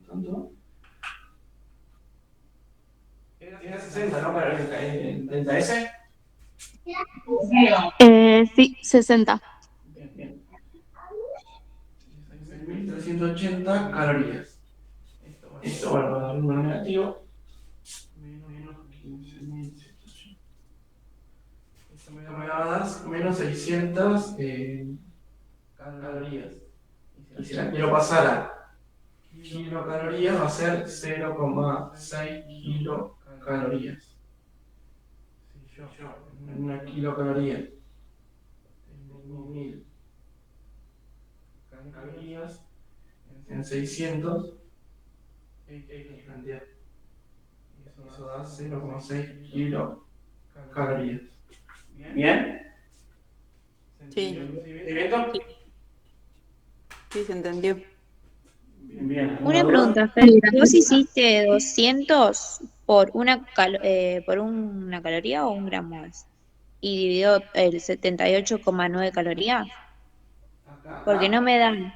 ¿tanto? Era 60, ¿no? Para el delta S. Sí, 60. Bien. 16.380 calorías. Esto, bueno, va a dar un número negativo. Menos 15.780. Esto me va a dar menos 600 calorías. Y si la quiero pasar a kilocalorías, va a ser 0,6 kilocalorías. Si yo en una kilocaloría tengo 1000 calorías, en 600 X cantidad. Eso da 0,6 kilocalorías. ¿Bien? Sí. ¿Bien? Sí, se entendió. Bien. Una pregunta, Fer. ¿Vos hiciste 200 por una caloría o un gramo es? Y dividió el 78,9 calorías? Porque no me dan.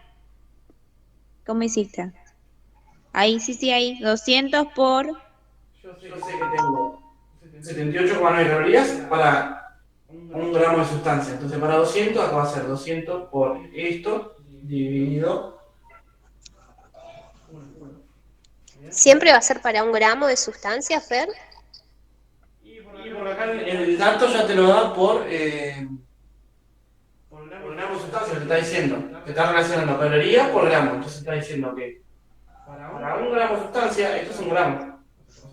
¿Cómo hiciste? Ahí, sí, ahí. 200 por... Yo sé que tengo 78,9 calorías para un gramo de sustancia. Entonces para 200 acá va a ser 200 por esto dividido. ¿Siempre va a ser para un gramo de sustancia, Fer? Y por acá el dato ya te lo da por gramo de sustancia, te está diciendo. Te está relacionando calorías por gramo. Entonces está diciendo que para un gramo de sustancia, esto es un gramo.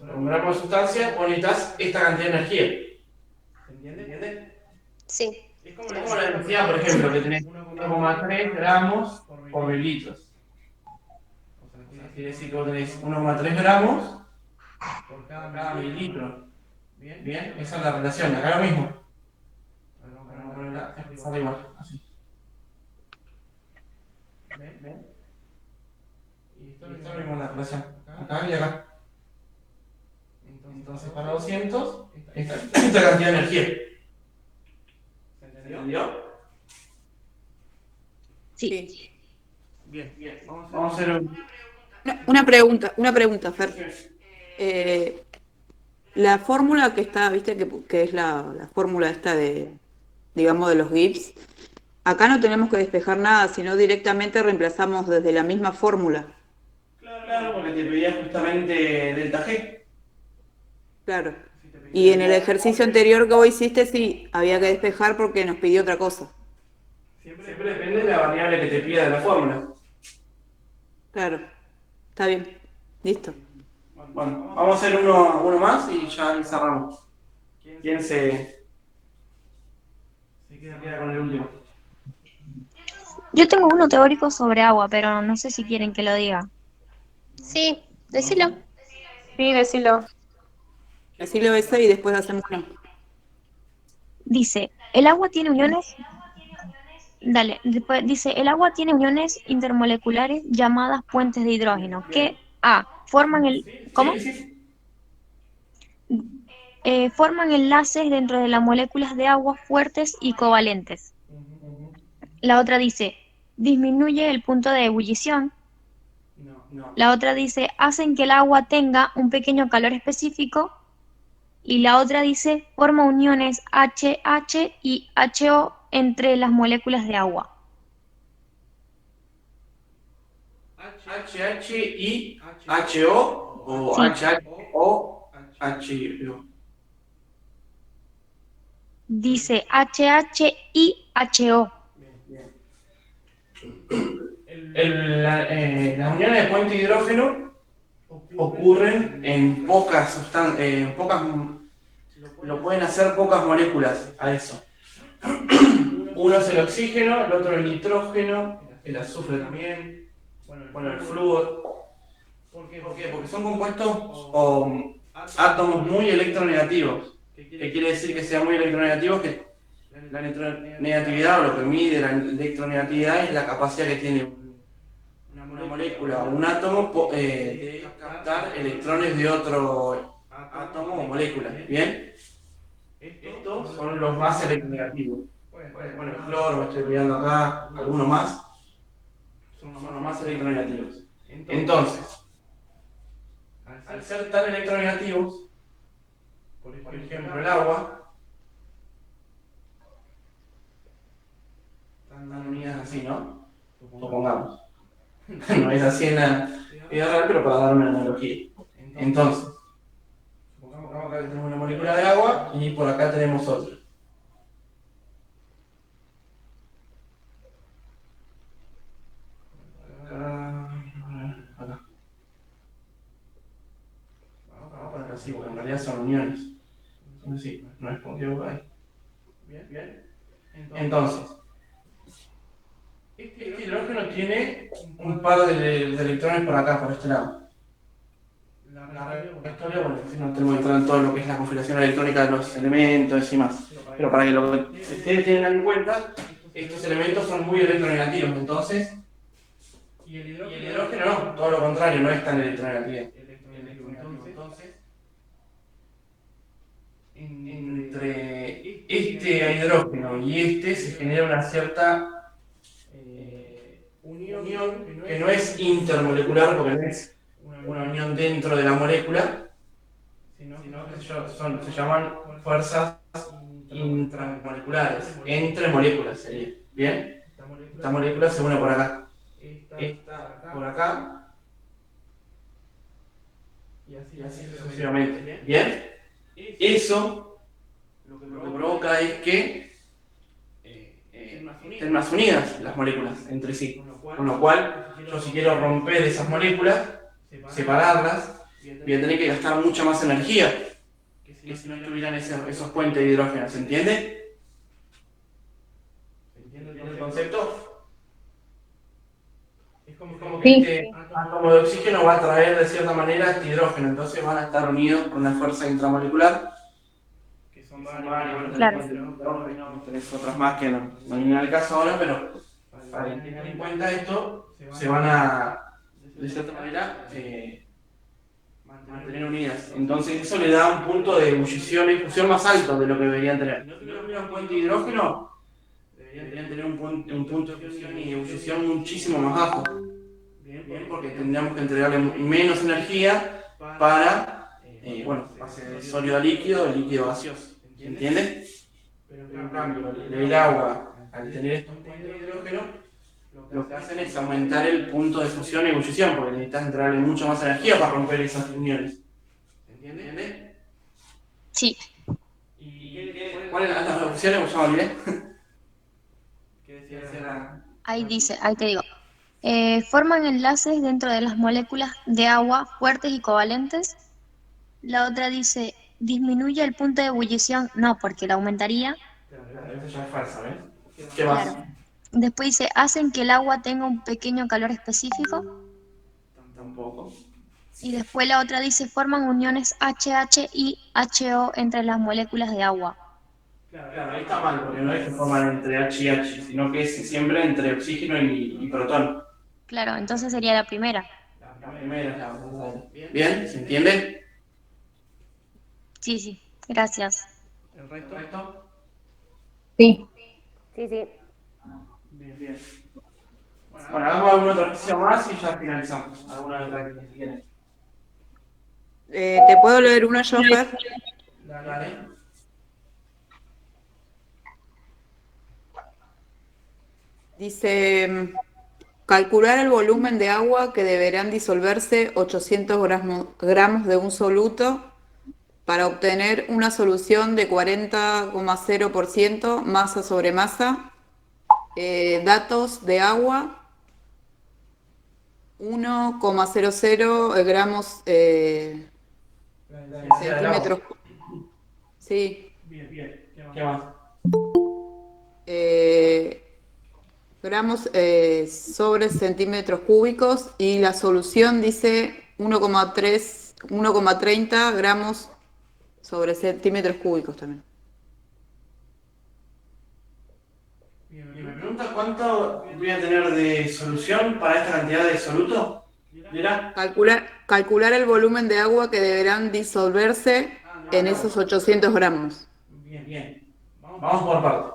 Para un gramo de sustancia vos necesitas esta cantidad de energía. ¿Se entiende? Sí. Es como la densidad, por ejemplo, que tenés 1,3 gramos por mililitros. Quiere decir que vos tenés 1,3 gramos por cada mililitro. Bien, esa es la relación. Acá lo mismo. Vamos a ponerla igual, así. ¿Ven? Y esto es lo mismo en la relación. Acá y acá. Entonces para 200, esta cantidad de energía. ¿Se entendió? Sí. Bien. Vamos a hacer Una pregunta, Fer. La fórmula que está, viste, que es la fórmula esta de, digamos, de los Gibbs, acá no tenemos que despejar nada, sino directamente reemplazamos desde la misma fórmula. Claro, porque te pedía justamente delta G. Claro. Y en el ejercicio anterior que vos hiciste, sí, había que despejar porque nos pidió otra cosa. Siempre depende de la variable que te pida de la fórmula. Claro. Está bien. Listo. Bueno, vamos a hacer uno más y ya cerramos. ¿Quién se queda con el último? Yo tengo uno teórico sobre agua, pero no sé si quieren que lo diga. Sí, decilo. Sí, decilo. Decilo ese y después hacemos uno. Dice, el agua tiene uniones... Dale, después dice, el agua tiene uniones intermoleculares llamadas puentes de hidrógeno, que forman el... ¿Cómo? Forman enlaces dentro de las moléculas de agua fuertes y covalentes. La otra dice, disminuye el punto de ebullición. La otra dice, hacen que el agua tenga un pequeño calor específico. Y la otra dice, forma uniones HH y HO entre las moléculas de agua. HH y HO o HH o HO. Dice HH y HO. Las uniones de puente de hidrógeno ocurren en pocas sustancias, lo pueden hacer pocas moléculas a eso. Uno es el oxígeno, el otro el nitrógeno, el azufre también, bueno, el flúor. ¿Por qué? Porque son compuestos átomos muy electronegativos. ¿Qué quiere decir que sean muy electronegativos? Que la electronegatividad, o lo que mide la electronegatividad, es la capacidad que tiene una molécula o un átomo de captar electrones de otro átomo o molécula. ¿Bien? Estos son los más electronegativos. Bueno, el cloro, me estoy olvidando acá, algunos más, son los más electronegativos. Entonces, al ser tan electronegativos, por ejemplo el agua, están unidas así, ¿no? Supongamos. No es así en la vida real, pero para dar una analogía. Entonces, supongamos que acá tenemos una molécula de agua y por acá tenemos otra. Acá. Vamos a poner así, porque en realidad son uniones. Sí, no es puntiagudo ahí. Bien. Entonces, este hidrógeno tiene un par de electrones por acá, por este lado. La historia, bueno, si no tenemos que entrar en todo lo que es la configuración electrónica de los elementos y más. Pero para que lo que ustedes tengan en cuenta, estos elementos son muy electronegativos, entonces. Y el hidrógeno no, todo lo contrario, no es tan electronegativo. Entonces, entre este hidrógeno y este se genera una cierta unión que no es intermolecular, porque no es una unión dentro de la molécula, sino que se llaman fuerzas intramoleculares, entre moléculas sería. ¿Bien? Esta molécula se une por acá, esta por acá, y así sucesivamente. ¿Bien? Eso lo que provoca es que estén más unidas las moléculas entre sí. Con lo cual, yo si quiero romper esas moléculas, separarlas, voy a tener que gastar mucha más energía que si no tuvieran esos puentes de hidrógeno. ¿Se entiende? ¿Se entiende el concepto? Es como que este átomo de oxígeno va a atraer de cierta manera este hidrógeno, entonces van a estar unidos por una fuerza intramolecular, que son varias. Claro. Tenés otras más que no vienen al caso ahora, pero para que tengan en cuenta esto, se van a, de cierta manera, mantener unidas. Entonces eso le da un punto de ebullición y fusión más alto de lo que deberían tener. Si no tuvieran un puente de hidrógeno, deberían tener un punto de fusión y ebullición muchísimo más bajo. Bien, porque tendríamos que entregarle menos energía para, pase de sólido a líquido, de líquido a gaseoso. ¿Entiende? Pero en cambio, el agua, al tener estos puentes de hidrógeno, lo que hacen es aumentar el punto de fusión y ebullición, porque necesitas entregarle mucho más energía para romper esas uniones. ¿Entiende? Sí. ¿Y cuáles son las opciones? Ya me olvidé. ¿Qué decía? Ahí dice, ahí te digo. Forman enlaces dentro de las moléculas de agua fuertes y covalentes. La otra dice, disminuye el punto de ebullición. No, porque lo aumentaría. Claro, eso ya es falsa, ¿ves? ¿Qué más? Claro. Después dice, hacen que el agua tenga un pequeño calor específico. Tampoco. Y después la otra dice, forman uniones HH y HO entre las moléculas de agua. Claro, ahí está mal, porque no es que forman entre H y H, sino que es siempre entre oxígeno y protón. Claro, entonces sería la primera. La primera es la verdadera. ¿Bien? ¿Se entiende? Sí, gracias. ¿El resto? Sí. Sí, sí. Bien. Bueno, hagamos alguna otra ejercicio más y ya finalizamos. Alguna otra que si quieren. ¿Te puedo leer una yo, Fer? Dale. Dice, calcular el volumen de agua que deberán disolverse 800 gramos de un soluto para obtener una solución de 40,0% masa sobre masa. Datos de agua, 1,00 gramos centímetros. Sí. Bien. ¿Qué más? Gramos sobre centímetros cúbicos, y la solución dice 1,3 1,30 gramos sobre centímetros cúbicos también. Y me pregunta cuánto voy a tener de solución para esta cantidad de soluto. ¿Dirá? Calcular el volumen de agua que deberán disolverse en esos 800 gramos. Bien. Vamos por partes.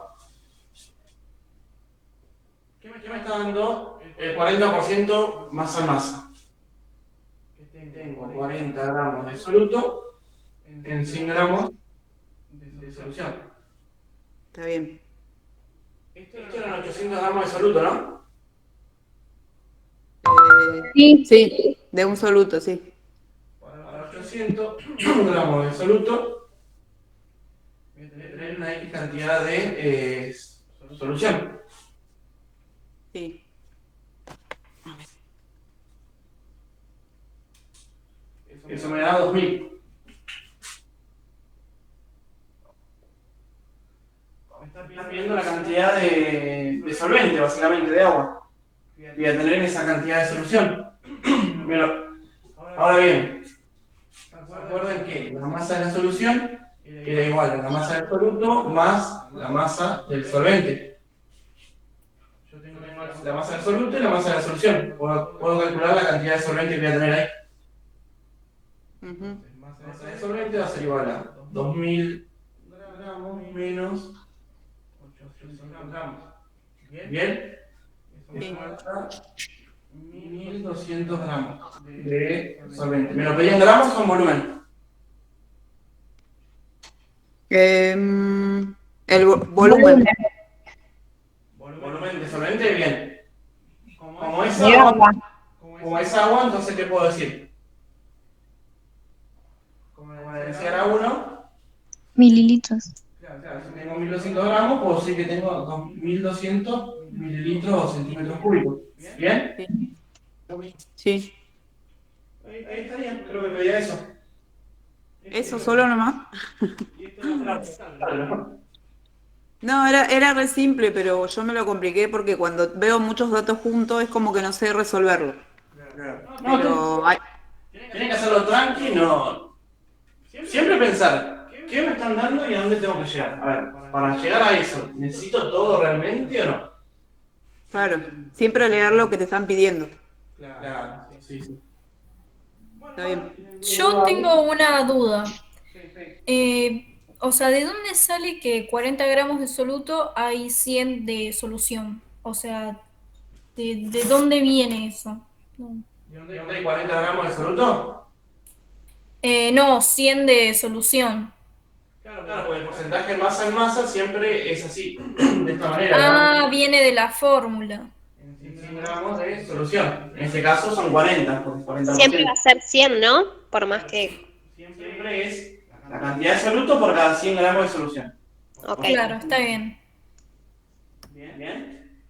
¿Qué me está dando el 40% masa a masa? Tengo 40 gramos de soluto en 100 gramos de solución. Está bien. Esto eran 800 gramos de soluto, ¿no? Sí, de un soluto, sí. Para 800 gramos de soluto, voy a tener una X cantidad de solución. Sí. Eso me da 2000. Me está pidiendo la cantidad de solvente, básicamente, de agua. Voy a tener esa cantidad de solución. Pero, ahora bien, recuerden que la masa de la solución era igual a la masa del soluto más la masa del solvente. Yo tengo la masa del soluto y la masa de la solución. Puedo calcular la cantidad de solvente que voy a tener ahí. La masa del solvente va a ser igual a 2000 gramos menos 800 gramos. ¿Bien? Eso marca 1200 gramos de solvente. ¿Me lo pedí en gramos o en volumen? El volumen. Volumen de solvente, bien. Como es agua, entonces, ¿qué puedo decir? Como le decía, era 1. Mililitros. Claro, si tengo 1200 gramos, puedo decir que tengo 2200 mililitros o centímetros cúbicos. ¿Bien? Sí. Ahí estaría, creo que pedía eso. ¿Eso solo nomás? No, era re simple, pero yo me lo compliqué porque cuando veo muchos datos juntos es como que no sé resolverlo. Pero Tienen que hacerlo tranqui, no. Siempre pensar, ¿qué me están dando y a dónde tengo que llegar? A ver, para llegar a eso, ¿necesito todo realmente o no? Claro, siempre leer lo que te están pidiendo. Claro, sí. Está bien. Yo tengo una duda. O sea, ¿de dónde sale que 40 gramos de soluto hay 100 de solución? O sea, ¿de dónde viene eso? No. ¿De dónde hay 40 gramos de soluto? No, 100 de solución. Claro, porque el porcentaje masa en masa siempre es así, de esta manera. Ah, viene de la fórmula. 100 gramos de solución. En este caso son 40, porque 40%. Siempre va a ser 100, ¿no? Por más que... Siempre es la cantidad de soluto por cada 100 gramos de solución. Okay. Claro, está bien. Bien.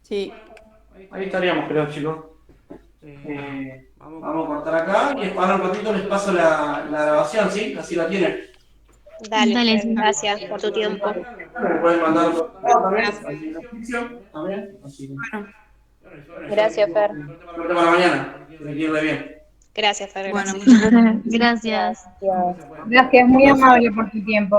Sí. Ahí estaríamos, creo, chicos. Vamos a cortar acá y ahora un ratito les paso la grabación, ¿sí? Así la tienen. Dale, gracias por tu tiempo. Me pueden mandar también. Gracias, Fer. Suerte para mañana. Que irle bien. Gracias, Fer. Gracias. Gracias, muy amable por tu tiempo.